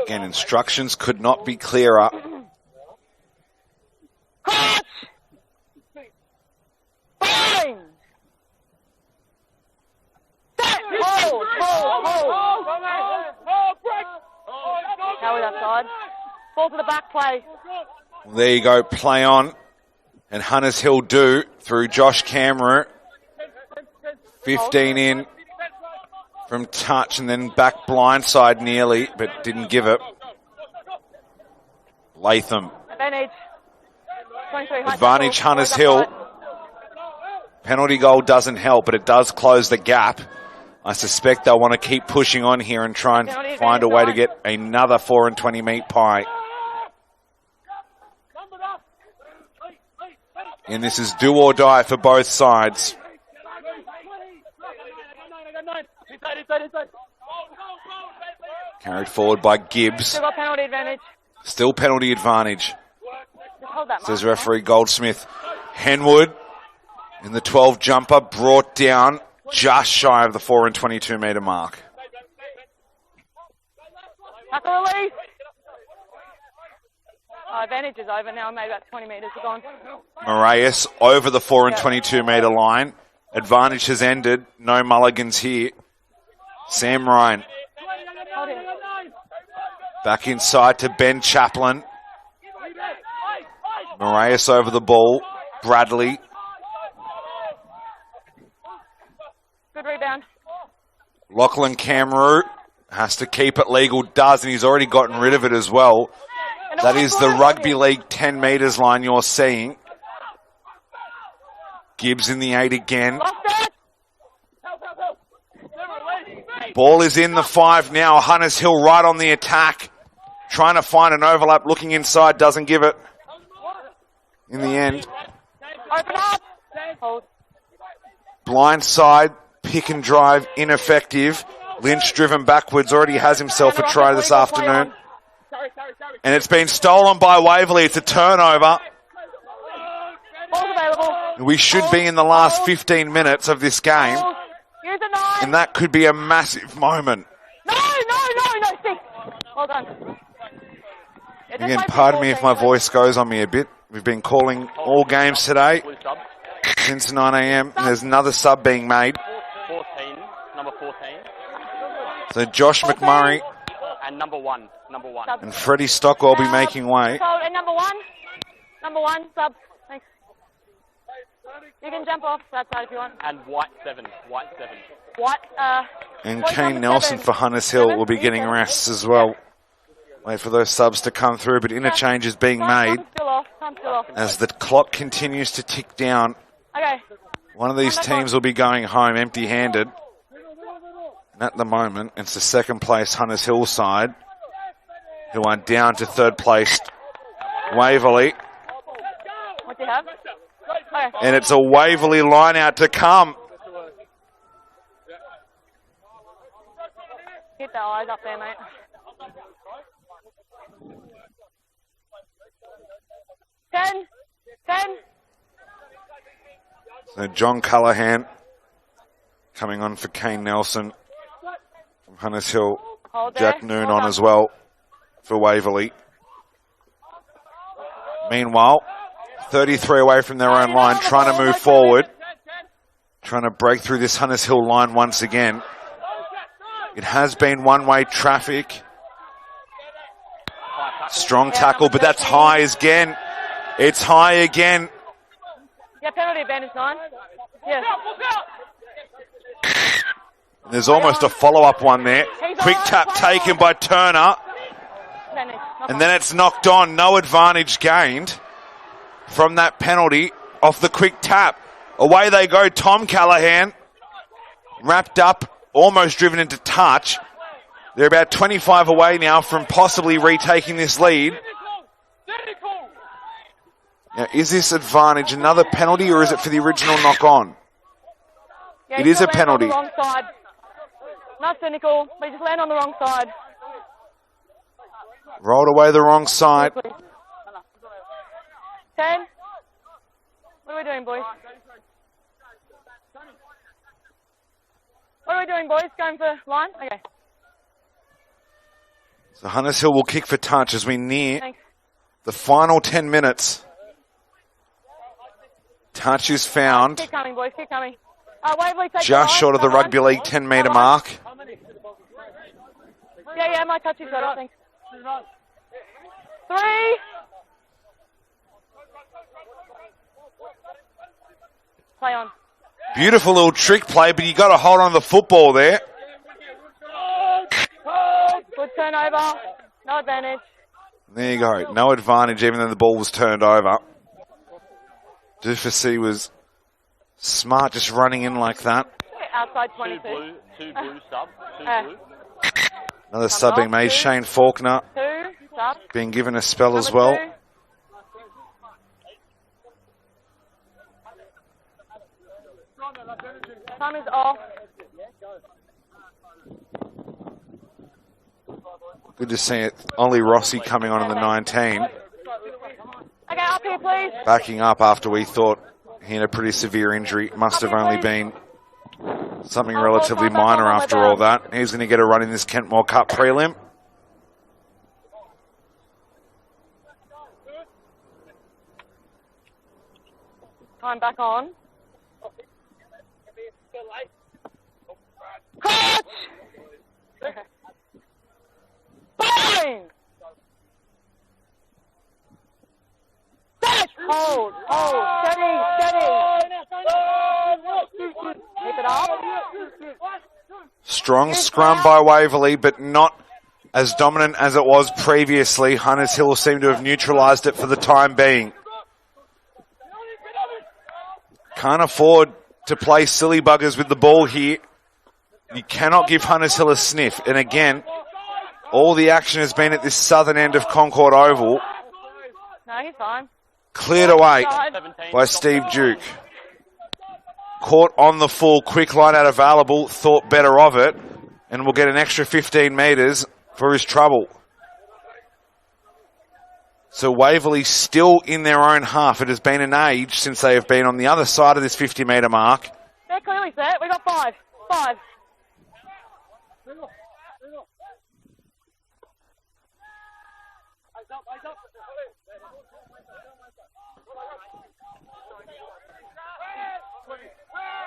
Again, instructions could not be clearer. Catch! Bind! Set! Hold! How was that side? Ball to the back play. There you go, play on. And Hunters Hill do through Josh Cameron. 15 in from touch and then back blindside nearly, but didn't give it. Latham. Advantage. 23 Advantage Hunters Hill. Penalty goal doesn't help, but it does close the gap. I suspect they'll want to keep pushing on here and try and find a way to get another 4 and 20 meat pie. And this is do or die for both sides. Carried forward by Gibbs. Still got penalty advantage. Still penalty advantage. Just hold that Says referee Goldsmith. Henwood in the 12 jumper brought down just shy of the 4 and 22 metre mark. Tackle release. Advantage is over now. Maybe about 20 metres are gone. Moraes over the 4 and 22 metre line. Advantage has ended. No mulligans here. Sam Ryan. Back inside to Ben Chaplin. Moraes over the ball. Bradley. Good rebound. Lachlan Cameron has to keep it legal. Does, and he's already gotten rid of it as well. That is the rugby league 10 metres line you're seeing. Gibbs in the 8 again. Ball is in the 5 now. Hunters Hill right on the attack. Trying to find an overlap. Looking inside. Doesn't give it. In the end. Open up. Hold. Blind side. Pick and drive. Ineffective. Lynch driven backwards. Already has himself a try this afternoon. And it's been stolen by Waverley. It's a turnover. We should be in the last 15 minutes of this game. And that could be a massive moment. No, 6. Well done. Again, pardon me if my voice goes on me a bit. We've been calling all games today since 9 a.m. and there's another sub being made. 14, number 14. So Josh McMurray and number one. and Freddie Stockwell will be making way. And number one, sub. Thanks. You can jump off that side if you want. And white 7. And Kane Nelson for Hunters Hill will be getting rests as well. Wait for those subs to come through, but interchange is being made Time's still off. as the clock continues to tick down. Okay. One of these teams will be going home empty-handed. And at the moment, it's the second place Hunters Hill side who are down to third place Waverley. What do you have? Okay. And it's a Waverley line out to come. Hit the eyes up there, mate. 10. So John Callaghan coming on for Kane Nelson from Hunters Hill. Jack Noon on as well for Waverley. Meanwhile, 33 away from their own line, trying to move forward. Trying to break through this Hunters Hill line once again. It has been one-way traffic. Strong tackle, but that's high again. It's high again. Yeah, penalty advantage 9. Yeah. There's almost a follow-up one there. Quick tap taken by Turner. And then it's knocked on. No advantage gained from that penalty off the quick tap. Away they go. Tom Callaghan wrapped up, almost driven into touch. They're about 25 away now from possibly retaking this lead. Now, is this advantage another penalty or is it for the original knock-on? Yeah, It is a land penalty. On the wrong side. Not cynical, but you just land on the wrong side. Rolled away the wrong side. 10. What are we doing, boys? What are we doing, boys? Going for line? Okay. So Hunters Hill will kick for touch as we near Thanks. the final 10 minutes. Touch is found Keep coming, boys. Keep coming. Waverley, take just short of the Rugby League 10-metre mark. Yeah, my touch is better. Thanks. 3. Play on. Beautiful little trick play, but you got to hold on to the football there. Good turnover. No advantage. There you go. No advantage, even though the ball was turned over. Dufacy was smart just running in like that. Outside 22. Two blue sub. Two blue. Another sub being made. Shane Faulkner 2. Sub. being given a spell as Number well. 2. Time is off. Good to see it. Ollie Rossi coming on in the 19. Okay, up here, please. Backing up after we thought he had a pretty severe injury. Must have only been something relatively minor after all that. He's going to get a run in this Kentwell Cup prelim. Time back on. Coach! Bang! Hold, steady. Keep it up. Strong scrum by Waverley, but not as dominant as it was previously. Hunters Hill seem to have neutralised it for the time being. Can't afford to play silly buggers with the ball here. You cannot give Hunters Hill a sniff. And again, all the action has been at this southern end of Concord Oval. No, he's fine. Cleared away by Steve Duke. Caught on the full, quick line out available, thought better of it, and will get an extra 15 metres for his trouble. So Waverley still in their own half. It has been an age since they have been on the other side of this 50-metre mark. They're clearly set. We got 5. 5.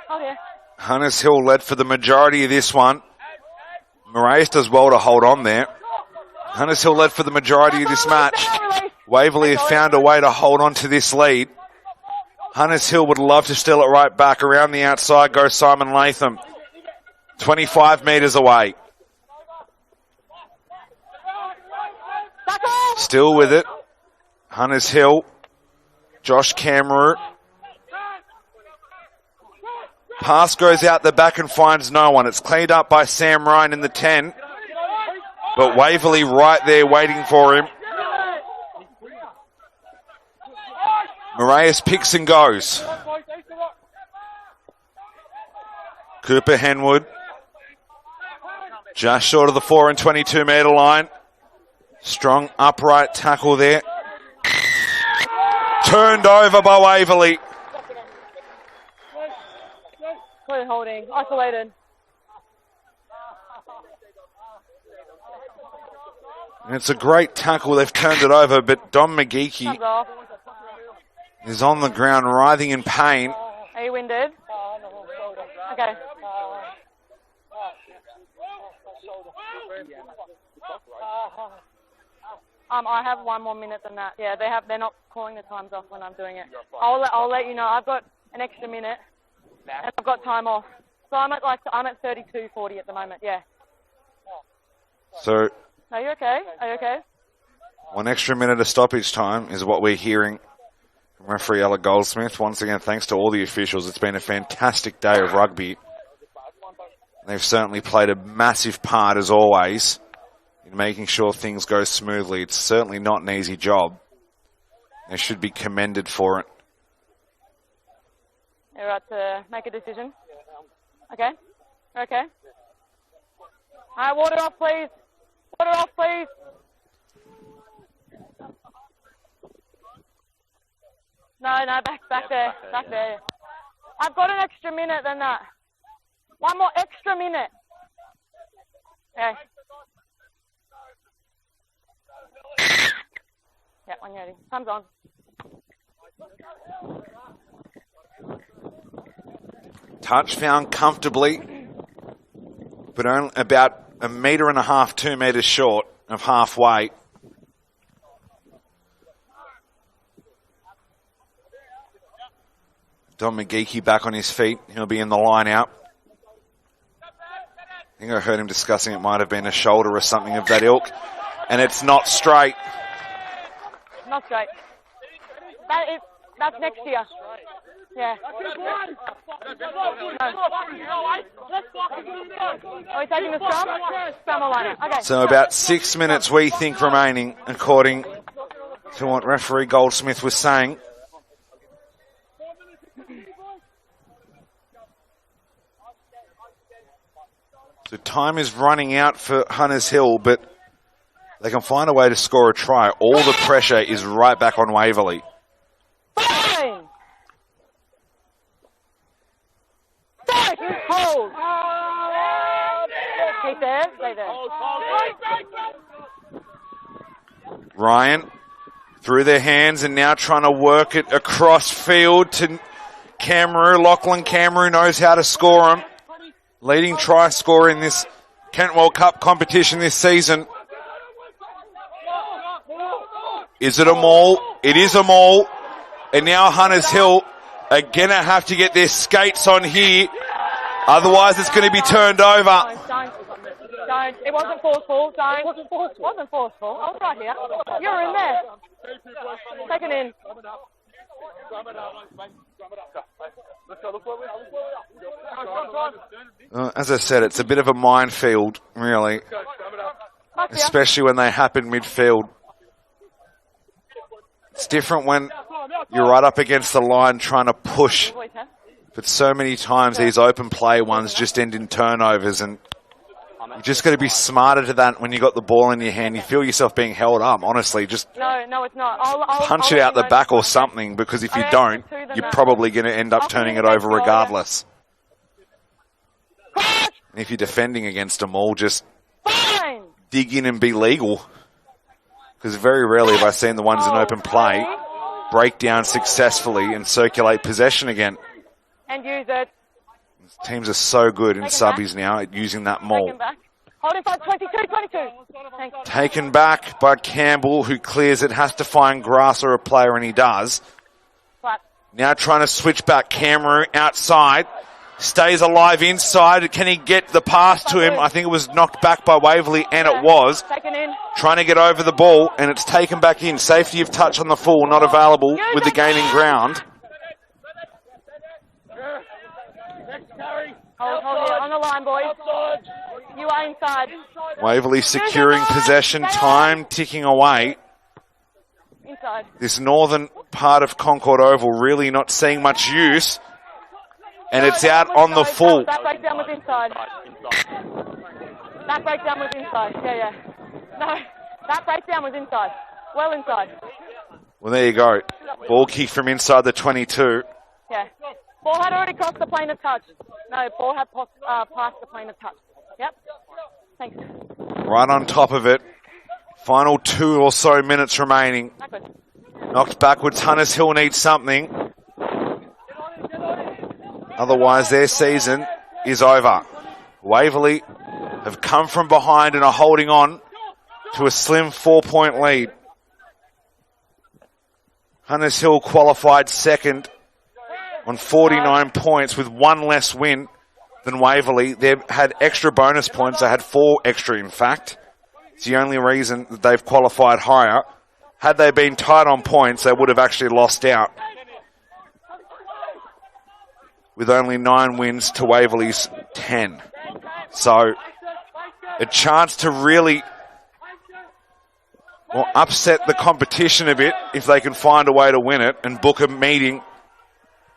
Oh, yeah. Hunters Hill led for the majority of this one. Moraes does well to hold on there. Hunters Hill led for the majority of this match. Waverley have found a way to hold on to this lead. Hunters Hill would love to steal it right back. Around the outside goes Simon Latham. 25 metres away. Still with it. Hunters Hill. Josh Cameron. Pass goes out the back and finds no one. It's cleaned up by Sam Ryan in the 10. But Waverley right there waiting for him. Moraes picks and goes. Cooper Henwood. Just short of the 4 and 22 metre line. Strong upright tackle there. Turned over by Waverley. Clear holding. Isolated. And it's a great tackle. They've turned it over, but Dom McGeechy Comes off. is on the ground writhing in pain. Are you winded? Okay. I have 1 more minute than that. Yeah, they're not calling the times off when I'm doing it. I'll let you know. I've got an extra minute and I've got time off. So I'm at 32:40 at the moment. Yeah. So Are you okay? Are you okay? 1 extra minute of stoppage time is what we're hearing from referee Ella Goldsmith. Once again, thanks to all the officials. It's been a fantastic day of rugby. They've certainly played a massive part, as always, in making sure things go smoothly. It's certainly not an easy job. They should be commended for it. You're right to make a decision. Okay. Okay. All right, water off, please. Water off, please. No, back there. Back there. I've got an extra minute than that. One more extra minute. Okay. Yeah, when you're ready. Time's on. Touch found comfortably, but only about 1.5 meters, 2 meters short of halfway. Don McGeechy back on his feet. He'll be in the line out. I think I heard him discussing it might have been a shoulder or something of that ilk. And it's not straight. Not straight. That's next year. Yeah. Are we taking the scrum? Scrum or liner? Okay. So about 6 minutes we think remaining, according to what referee Goldsmith was saying. So time is running out for Hunters Hill, but they can find a way to score a try. All the pressure is right back on Waverley. Fine! Hold! Keep there, stay there. Ryan through their hands and now trying to work it across field to Cameron. Lachlan Cameron knows how to score them. Leading try scorer in this Kentwell Cup competition this season. Is it a maul? It is a maul. And now Hunters Hill are going to have to get their skates on here. Otherwise it's going to be turned over. Don't. It wasn't forceful. Don't. It wasn't forceful. I was right here. You were in there. Take it in. As I said, it's a bit of a minefield, really. Especially when they happen midfield. It's different when you're right up against the line trying to push. But so many times these open play ones just end in turnovers, and you just got to be smarter to that when you got the ball in your hand. You feel yourself being held up, honestly. Just no, it's not. punch it out the back or something, because if you don't, you're probably going to end up turning it over regardless. And if you're defending against them all, just dig in and be legal. Because very rarely have I seen the ones in open play break down successfully and circulate possession again. And use it. Teams are so good in subbies now at using that maul. Hold it for 22. Taken back by Campbell, who clears it, has to find grass or a player, and he does. Now trying to switch back. Cameron outside. Stays alive inside. Can he get the pass to him? I think it was knocked back by Waverley, and it was. Trying to get over the ball, and it's taken back in. Safety of touch on the full, not available with the gaining ground. Hold it on the line, boys. You are inside. Waverley securing possession, time ticking away. Inside. This northern part of Concord Oval really not seeing much use. And it's out on the full. That breakdown was inside. That breakdown was inside. Yeah. No, that breakdown was inside. Well inside. Well, there you go. Ball kick from inside the 22. Yeah. Ball had already crossed the plane of touch. No, ball had passed the plane of touch. Yep. Thanks. Right on top of it. Final 2 or so minutes remaining. Backwards. Knocked backwards. Hunters Hill needs something. Otherwise, their season is over. Waverley have come from behind and are holding on to a slim 4-point lead. Hunters Hill qualified second on 49 points with one less win than Waverley. They had extra bonus points. They had 4 extra, in fact. It's the only reason that they've qualified higher. Had they been tight on points, they would have actually lost out. With only 9 wins to Waverley's 10. So, a chance to really or upset the competition a bit if they can find a way to win it and book a meeting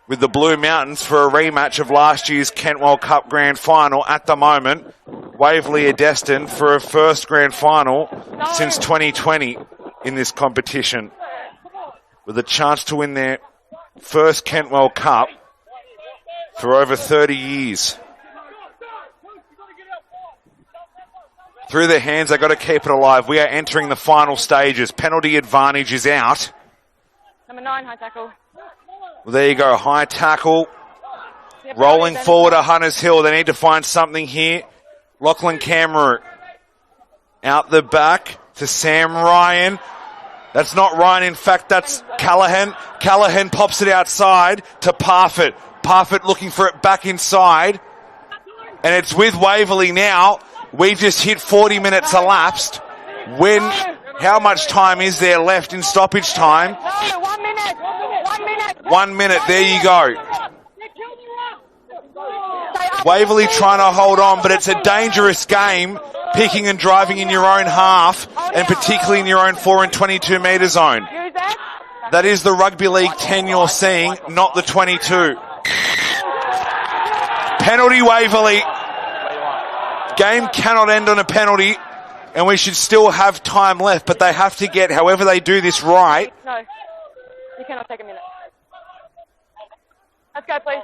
with the Blue Mountains for a rematch of last year's Kentwell Cup Grand Final. At the moment, Waverley are destined for a first Grand Final since 2020 in this competition, with a chance to win their first Kentwell Cup for over 30 years. Through their hands, they've got to keep it alive. We are entering the final stages. Penalty advantage is out. Number 9, high tackle. Well, there you go, high tackle. Rolling forward to Hunters Hill. They need to find something here. Lachlan Cameron out the back to Sam Ryan. That's not Ryan, in fact, that's Callahan. Callahan pops it outside to Parfitt. Parfitt looking for it back inside. And it's with Waverley now. We just hit 40 minutes elapsed. How much time is there left in stoppage time? 1 minute. 1 minute. 1 minute, there you go. Waverley trying to hold on, but it's a dangerous game, picking and driving in your own half, and particularly in your own 4 and 22 metre zone. That is the Rugby League 10 you're seeing, not the 22. Penalty Waverley. Game cannot end on a penalty, and we should still have time left, but they have to get, however they do this right. No, you cannot take a minute. Let's go, please.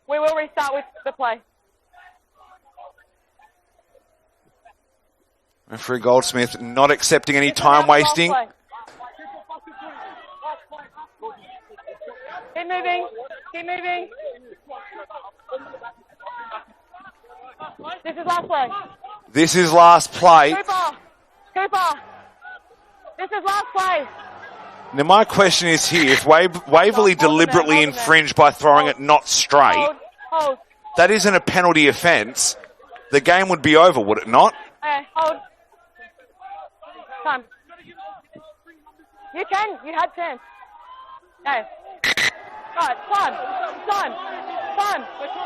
We will restart with the play. Referee Goldsmith not accepting any time wasting. Keep moving. Keep moving. This is last play. This is last play. Cooper. This is last play. Now my question is here, if Waverley deliberately infringed by throwing it not straight, Hold. that isn't a penalty offence, the game would be over, would it not? Okay, hold. Time. You can. You had chance. Okay. Right, time.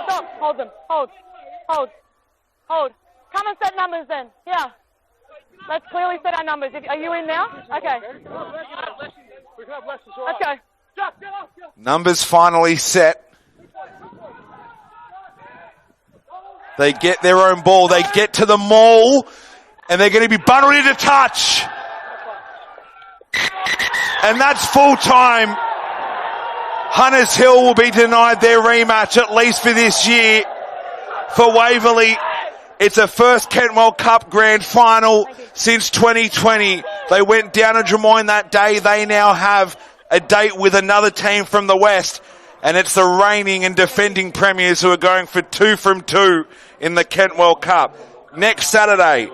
Stop. Hold them. Hold. Come and set numbers then. Yeah. Let's clearly set our numbers. Are you in now? Okay. Let's go. Numbers finally set. They get their own ball. They get to the maul, and they're going to be bundled into touch. And that's full time. Hunters Hill will be denied their rematch, at least for this year. For Waverley, it's a first Kentwell Cup Grand Final since 2020. They went down to Drummoyne that day. They now have a date with another team from the West, and it's the reigning and defending premiers who are going for 2 from 2 in the Kentwell Cup. Next Saturday,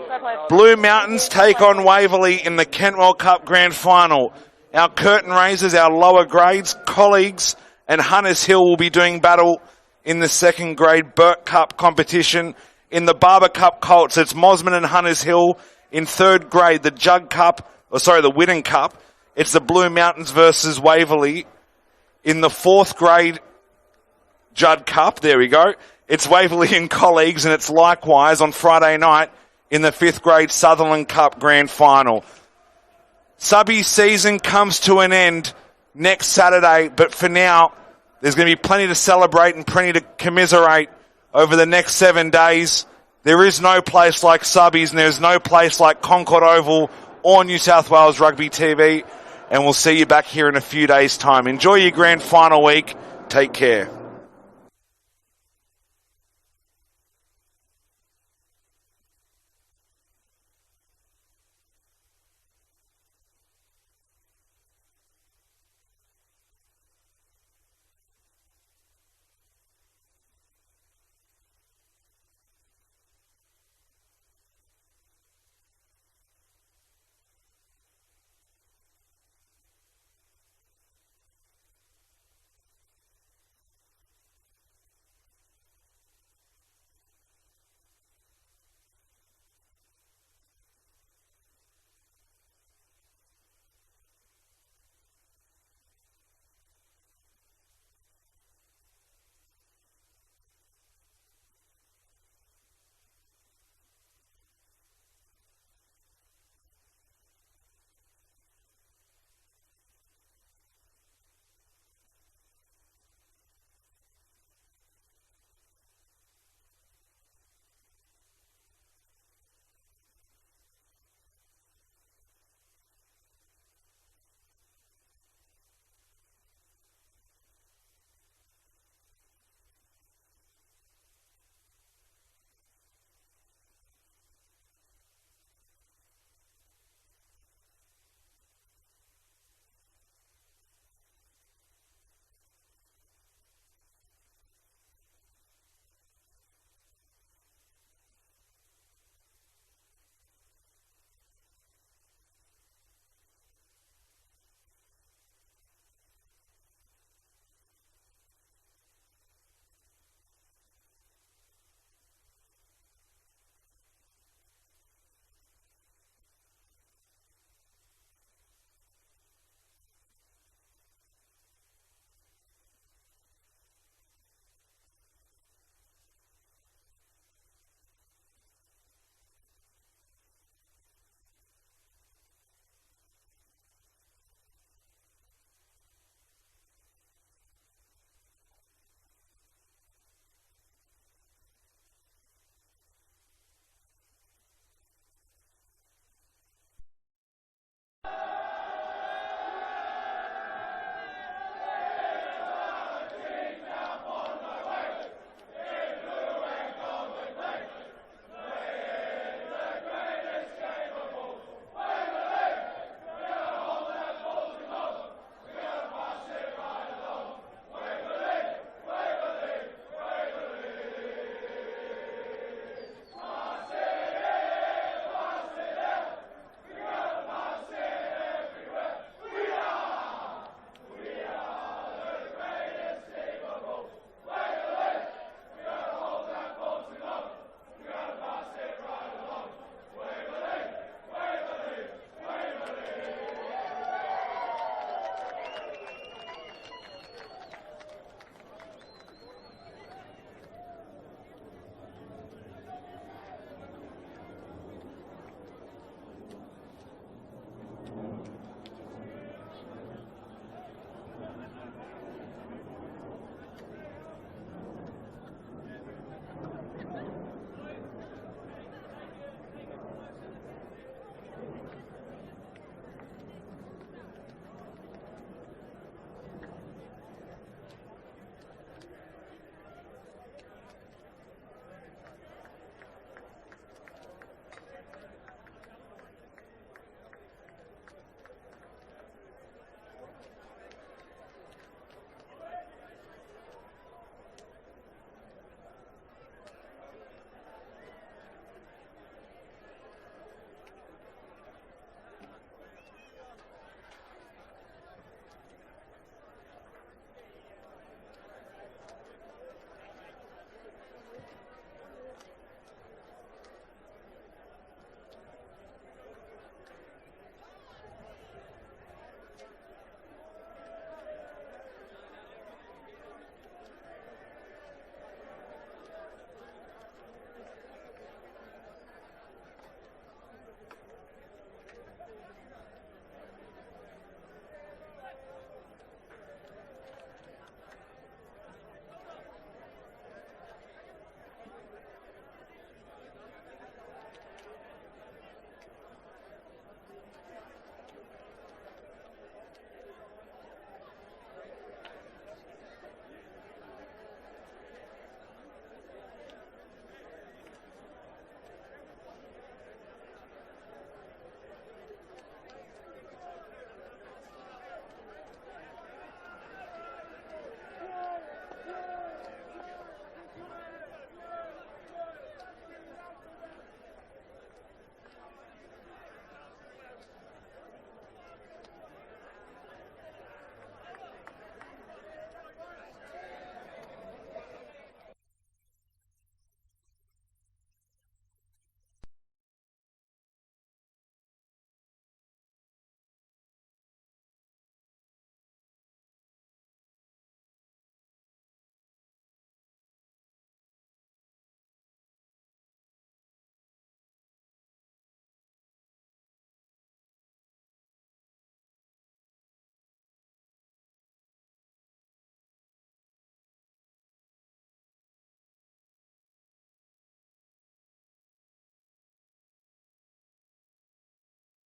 Blue Mountains take on Waverley in the Kentwell Cup Grand Final. Our curtain raisers, our lower grades, colleagues, and Hunters Hill will be doing battle in the second grade Burt Cup competition. In the Barber Cup Colts, it's Mosman and Hunters Hill. In third grade, the the Whitten Cup, it's the Blue Mountains versus Waverley. In the fourth grade Judd Cup, there we go, it's Waverley and colleagues, and it's likewise on Friday night in the fifth grade Sutherland Cup Grand Final. Subby season comes to an end next Saturday, but for now, there's going to be plenty to celebrate and plenty to commiserate over the next 7 days. There is no place like Subbies, and there's no place like Concord Oval or New South Wales Rugby TV, and we'll see you back here in a few days' time. Enjoy your grand final week. Take care.